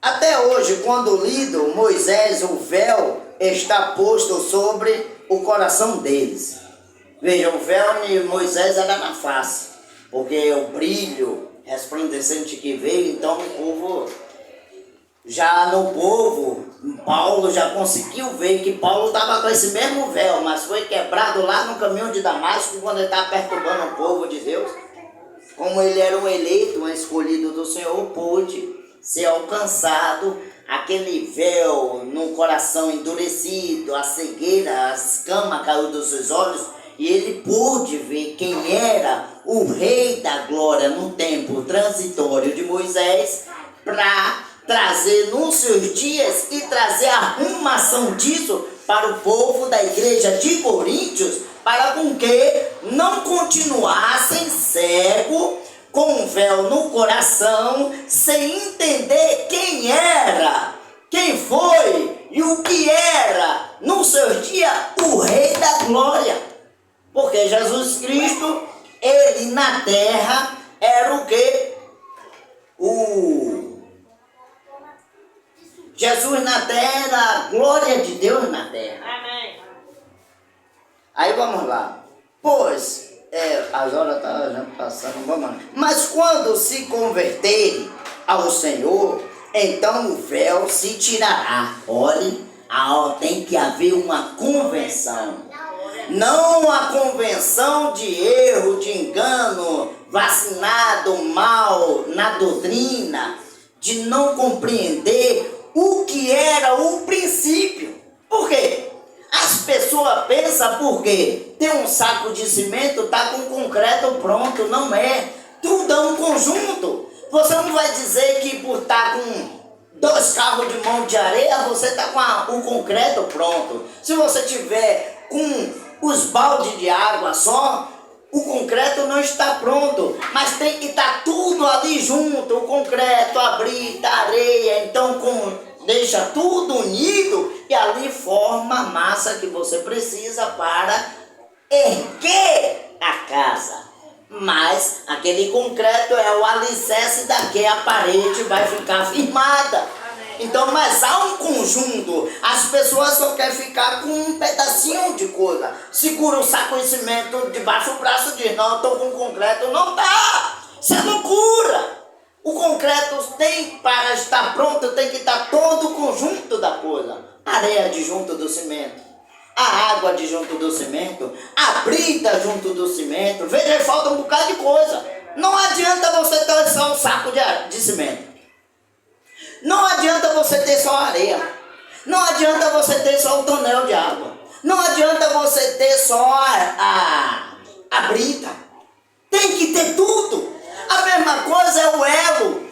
Até hoje, quando lido Moisés, o véu está posto sobre o coração deles. Veja, o véu de Moisés era na face, porque o brilho resplandecente que veio, então o povo, Paulo já conseguiu ver que Paulo estava com esse mesmo véu, mas foi quebrado lá no caminho de Damasco, quando ele estava perturbando o povo de Deus. Como ele era um eleito, um escolhido do Senhor, pôde ser alcançado aquele véu no coração endurecido, a cegueira, a escama caiu dos seus olhos, e ele pôde ver quem era o Rei da Glória no tempo transitório de Moisés, para trazer nos seus dias e trazer a arrumação disso para o povo da igreja de Coríntios, para com que não continuassem cego, com um véu no coração, sem entender quem era, quem foi e o que era, nos seus dias, o Rei da Glória. Porque Jesus Cristo, ele na terra, era o quê? Jesus na terra, a glória de Deus na terra. Amém. Aí vamos lá. Pois, as horas estão já passando, vamos lá. Mas quando se converterem ao Senhor, então o véu se tirará. Olhe, tem que haver uma conversão. Não a convenção de erro, de engano, vacinado, mal na doutrina, de não compreender o que era o princípio. Por quê? As pessoas pensam porque tem um saco de cimento, tá com concreto pronto. Não é. Tudo é um conjunto. Você não vai dizer que por estar com 2 carros de mão de areia, você está com o concreto pronto. Se você tiver com os baldes de água só, o concreto não está pronto. Mas tem que estar tudo ali junto. O concreto, a brita, a areia. Então deixa tudo unido e ali forma a massa que você precisa para erguer a casa. Mas aquele concreto é o alicerce daqui, a parede vai ficar firmada. Então, mas há um conjunto. As pessoas só querem ficar com um pedacinho de coisa. Segura o saco de cimento debaixo do braço e diz, não, eu estou com concreto. Não dá. Isso é loucura. O concreto tem, para estar pronto, tem que estar todo o conjunto da coisa. A areia de junto do cimento, a água de junto do cimento, a brita junto do cimento. Veja, falta um bocado de coisa. Não adianta você ter só um saco de cimento. Não adianta você ter só areia. Não adianta você ter só um tonel de água. Não adianta você ter só a brita. Tem que ter tudo. A mesma coisa é o elo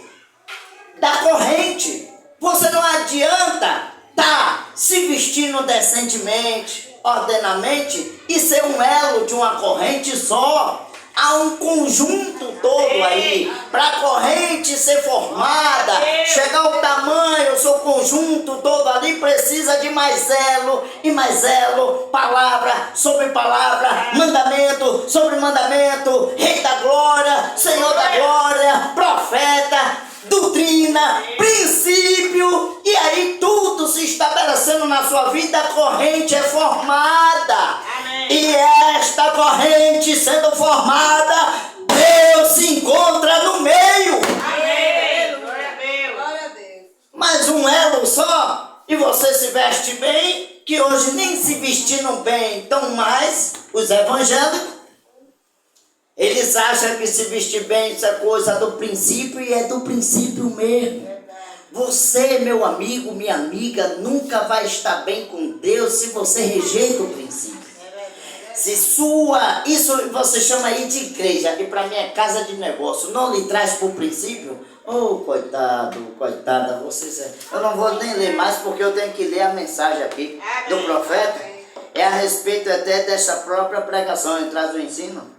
da corrente. Você não adianta estar se vestindo decentemente, ordenamente, e ser um elo de uma corrente só. Há um conjunto todo aí, para a corrente ser formada, chegar ao tamanho, o seu conjunto todo ali precisa de mais elo e mais elo, palavra sobre palavra, mandamento sobre mandamento, Rei da Glória, Senhor da Glória, profeta, doutrina, princípio, e aí tudo se estabelecendo na sua vida, a corrente é formada. E esta corrente sendo formada, Deus se encontra no meio. Amém. Glória a Deus. Mas um elo só, e você se veste bem, que hoje nem se vestiram bem, então mais os evangélicos, eles acham que se vestir bem isso é coisa do princípio, e é do princípio mesmo. Você, meu amigo, minha amiga, nunca vai estar bem com Deus se você rejeita o princípio. Se isso você chama aí de igreja, e para mim é casa de negócio, não lhe traz por princípio, coitado, coitada, vocês, eu não vou nem ler mais porque eu tenho que ler a mensagem aqui do profeta, é a respeito até dessa própria pregação, ele traz o ensino.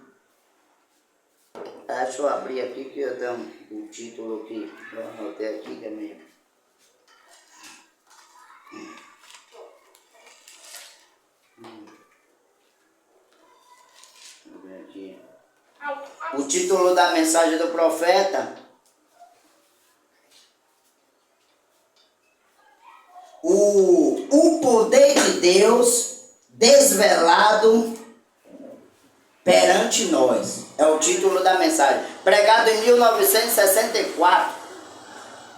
Deixa eu abrir aqui que eu tenho o título que eu anotei aqui que é meio... O título da mensagem do profeta: o poder de Deus desvelado perante nós. É o título da mensagem, pregado em 1964.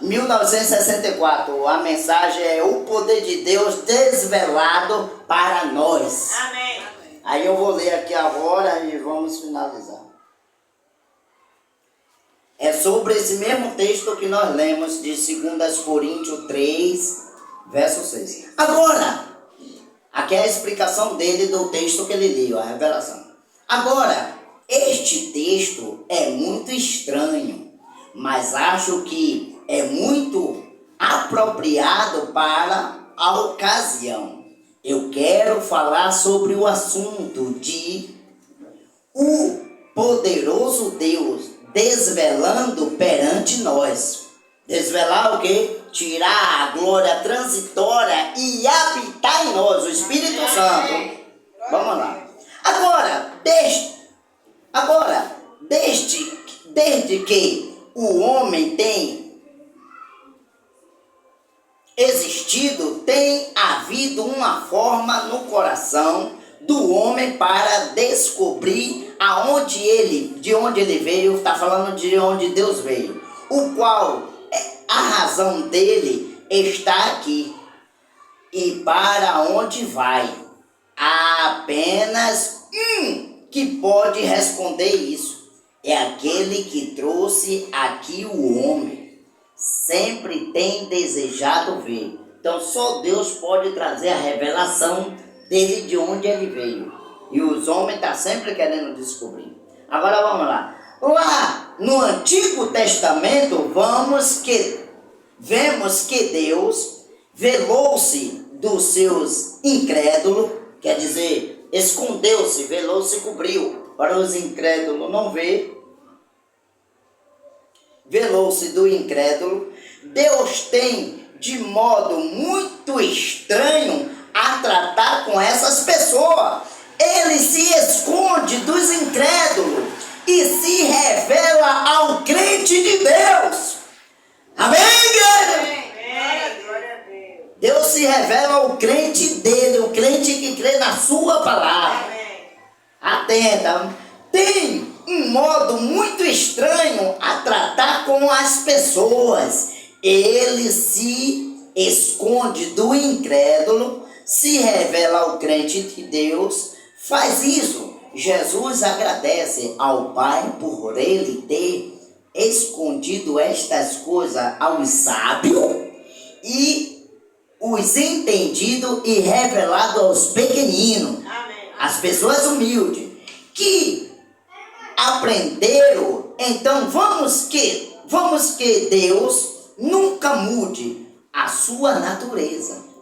1964, a mensagem é o poder de Deus desvelado para nós. Amém. Aí eu vou ler aqui agora e vamos finalizar. É sobre esse mesmo texto que nós lemos de 2 Coríntios 3, verso 6. Agora, aqui é a explicação dele do texto que ele leu, a revelação. Agora, este texto é muito estranho, mas acho que é muito apropriado para a ocasião. Eu quero falar sobre o assunto de o poderoso Deus desvelando perante nós. Desvelar o quê? Tirar a glória transitória e habitar em nós, o Espírito Santo. Vamos lá. Agora, desde que o homem tem existido, tem havido uma forma no coração do homem para descobrir de onde ele veio, está falando de onde Deus veio, o qual a razão dele está aqui e para onde vai. Há apenas um que pode responder isso, é aquele que trouxe aqui o homem. Sempre tem desejado ver. Então só Deus pode trazer a revelação dele, de onde ele veio. E os homens estão sempre querendo descobrir. Agora vamos lá. Lá no Antigo Testamento vemos que Deus velou-se dos seus incrédulos, quer dizer, escondeu-se, velou-se, cobriu, para os incrédulos não ver. Velou-se do incrédulo. Deus tem de modo muito estranho a tratar com essas pessoas. Ele se esconde dos incrédulos e se revela ao crente de Deus. Amém, igreja? Glória a Deus. Deus se revela ao crente dele, o crente que crê na sua palavra. Amém. Atenta, tem um modo muito estranho a tratar com as pessoas. Ele se esconde do incrédulo, se revela ao crente de Deus, faz isso. Jesus agradece ao Pai por ele ter escondido estas coisas aos sábios e os entendido e revelado aos pequeninos. Amém. As pessoas humildes que aprenderam. Então vamos que Deus nunca mude a sua natureza.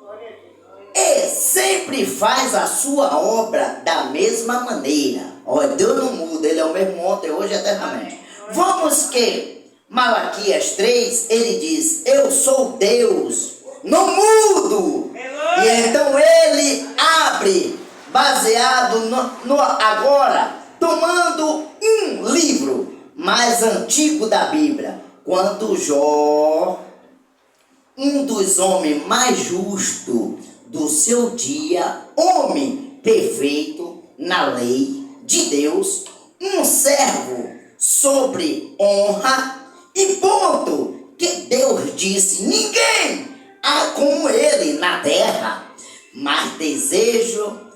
Ele sempre faz a sua obra da mesma maneira. Olha, Deus não muda, ele é o mesmo ontem, hoje e eternamente. Vamos que Malaquias 3, ele diz: eu sou Deus, não mudo. E então ele abre, baseado no agora, tomando um livro mais antigo da Bíblia, quando Jó, um dos homens mais justos do seu dia, homem perfeito na lei de Deus, um servo sobre honra e ponto, que Deus disse: ninguém há como ele na terra, mas desejo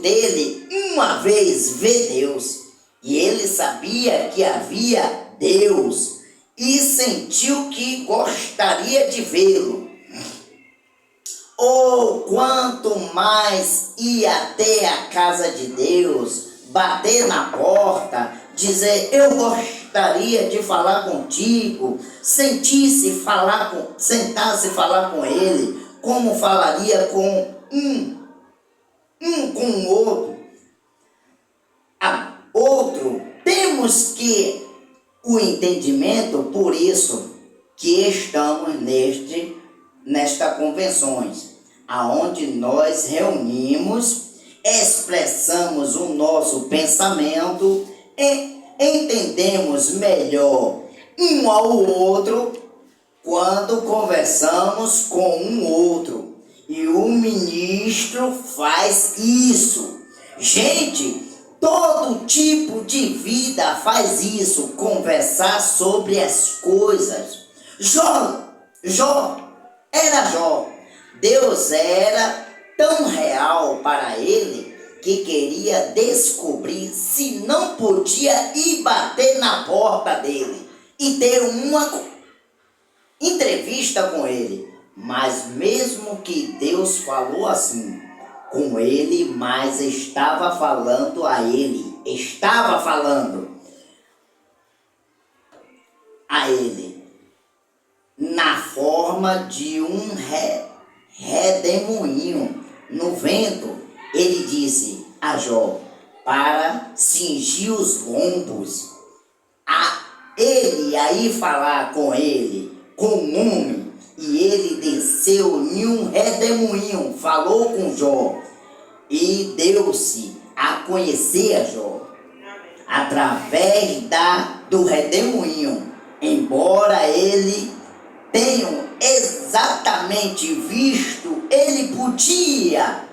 dele uma vez ver Deus. E ele sabia que havia Deus e sentiu que gostaria de vê-lo. Ou quanto mais ir até a casa de Deus, bater na porta, dizer: eu gostaria de falar contigo, sentasse falar com ele, como falaria com um com o outro. Outro, temos que o entendimento, por isso que estamos nesta convenções, aonde nós reunimos, expressamos o nosso pensamento e entendemos melhor um ao outro quando conversamos com um outro. E o ministro faz isso. Gente, todo tipo de vida faz isso, conversar sobre as coisas. Jó era Jó. Deus era tão real para ele que queria descobrir se não podia ir bater na porta dele e ter uma entrevista com ele. Mas mesmo que Deus falou assim com ele, mas estava falando a ele na forma de um redemoinho no vento. Ele disse a Jó para cingir os lombos, ele aí falar com ele, com o homem. E ele desceu em um redemoinho, falou com Jó e deu-se a conhecer a Jó através do redemoinho, embora ele tenha exatamente visto, ele podia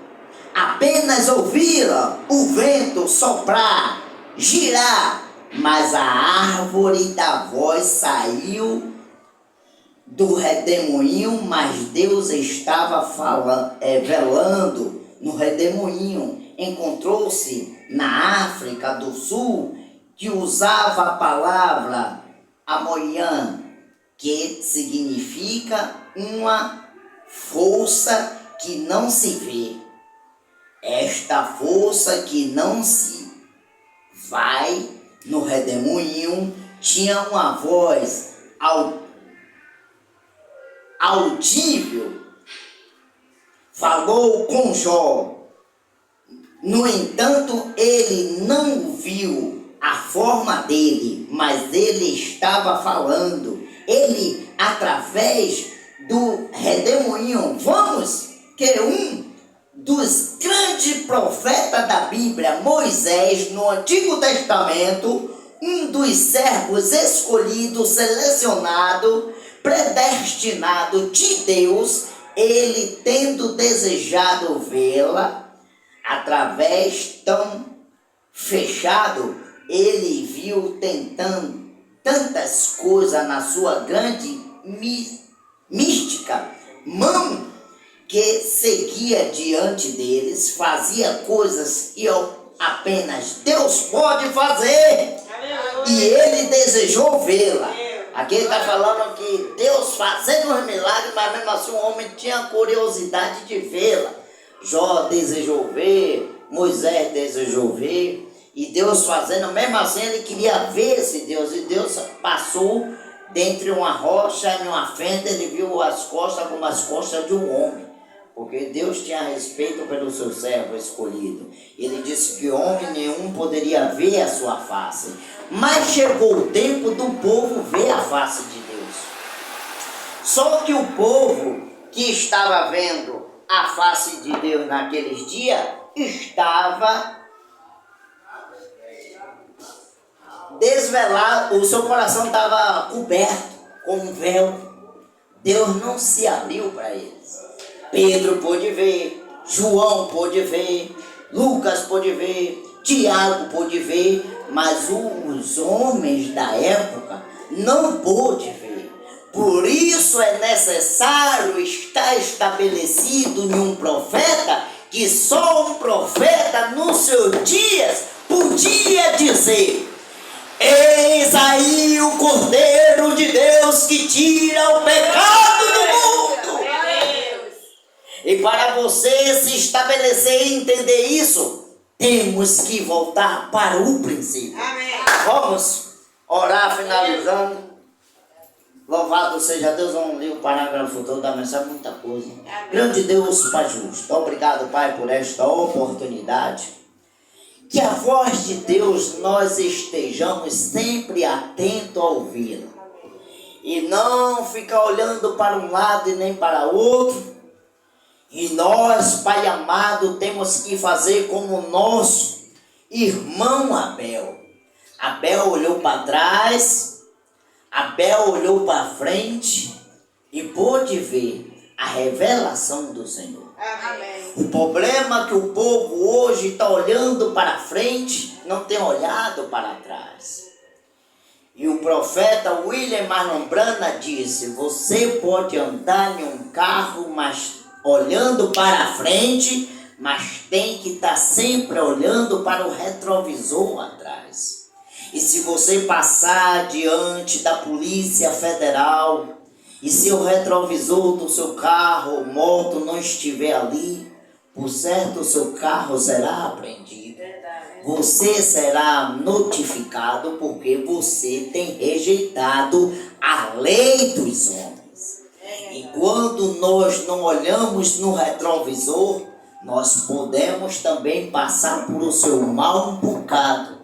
apenas ouvir o vento soprar, girar, mas a árvore da voz saiu do redemoinho, mas Deus estava velando no redemoinho. Encontrou-se na África do Sul, que usava a palavra amoiã, que significa uma força que não se vê. Esta força que não se vai no redemoinho tinha uma voz audível, falou com Jó. No entanto, ele não viu a forma dele, mas ele estava falando. Ele, através do redemoinho, vamos que um dos grandes profetas da Bíblia, Moisés, no Antigo Testamento, um dos servos escolhidos, selecionado, predestinado de Deus, ele tendo desejado vê-la, através tão fechado, ele viu tentando tantas coisas na sua grande mística mão, que seguia diante deles, fazia coisas que apenas Deus pode fazer. E ele desejou vê-la. Aqui ele está falando que Deus fazendo os milagres, mas mesmo assim o homem tinha curiosidade de vê-la. Jó desejou ver, Moisés desejou ver, e Deus fazendo, mesmo assim ele queria ver esse Deus, e Deus passou dentre uma rocha e uma fenda, ele viu as costas como as costas de um homem, porque Deus tinha respeito pelo seu servo escolhido. Ele disse que homem nenhum poderia ver a sua face, mas chegou o tempo do povo ver a face de Deus. Só que o povo que estava vendo a face de Deus naqueles dias estava desvelado, o seu coração estava coberto com um véu. Deus não se abriu para eles. Pedro pôde ver, João pôde ver, Lucas pôde ver, Tiago pôde ver, mas os homens da época não pôde ver. Por isso é necessário estar estabelecido em um profeta, que só um profeta nos seus dias podia dizer: eis aí o Cordeiro de Deus que tira o pecado do mundo. E para você se estabelecer e entender isso, temos que voltar para o princípio. Amém. Vamos orar finalizando. Louvado seja Deus. Vamos ler o parágrafo todo da mensagem, muita coisa. Amém. Grande Deus, Pai justo, obrigado, Pai, por esta oportunidade. Que a voz de Deus nós estejamos sempre atentos a ouvi-la. E não ficar olhando para um lado e nem para outro. E nós, Pai amado, temos que fazer como o nosso irmão Abel. Abel olhou para trás, Abel olhou para frente e pôde ver a revelação do Senhor. Amém. O problema é que o povo hoje está olhando para frente, não tem olhado para trás. E o profeta William Marlon Branham disse: você pode andar em um carro, mas olhando para frente, mas tem que estar sempre olhando para o retrovisor atrás. E se você passar diante da Polícia Federal e se o retrovisor do seu carro ou moto não estiver ali, por certo o seu carro será apreendido. Você será notificado porque você tem rejeitado a lei dos homens. E quando nós não olhamos no retrovisor, nós podemos também passar por o seu mal bocado,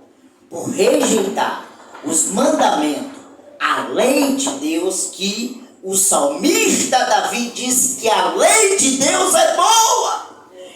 por rejeitar os mandamentos, a lei de Deus, que o salmista Davi disse que a lei de Deus é boa.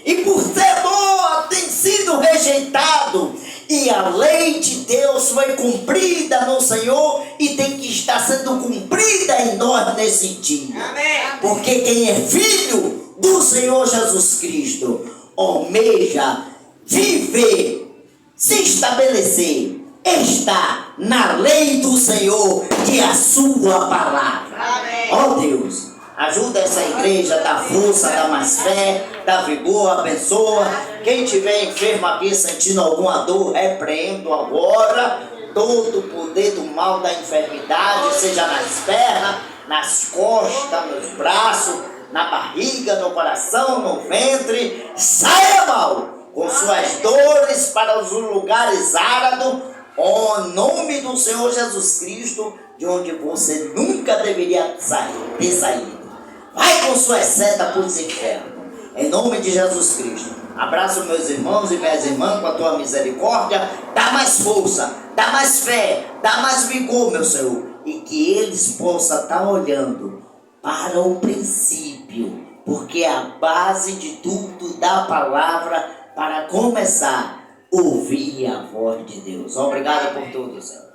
E por ser boa tem sido rejeitado. E a lei de Deus foi cumprida no Senhor e tem que estar sendo cumprida em nós nesse dia. Amém. Porque quem é filho do Senhor Jesus Cristo almeja viver, se estabelecer, está na lei do Senhor, que é a sua palavra. Amém. Ó Deus, ajuda essa igreja, dá força, dá mais fé, dá vigor, abençoa. Quem estiver enfermo aqui, sentindo alguma dor, repreendo agora todo o poder do mal da enfermidade, seja nas pernas, nas costas, nos braços, na barriga, no coração, no ventre. Saia mal com suas dores para os lugares áridos, em nome do Senhor Jesus Cristo, de onde você nunca deveria ter saído. Vai com sua seta para os infernos, em nome de Jesus Cristo. Abraço meus irmãos e minhas irmãs com a tua misericórdia. Dá mais força, dá mais fé, dá mais vigor, meu Senhor, e que eles possam estar olhando para o princípio, porque é a base de tudo da palavra para começar a ouvir a voz de Deus. Obrigado por tudo, Senhor.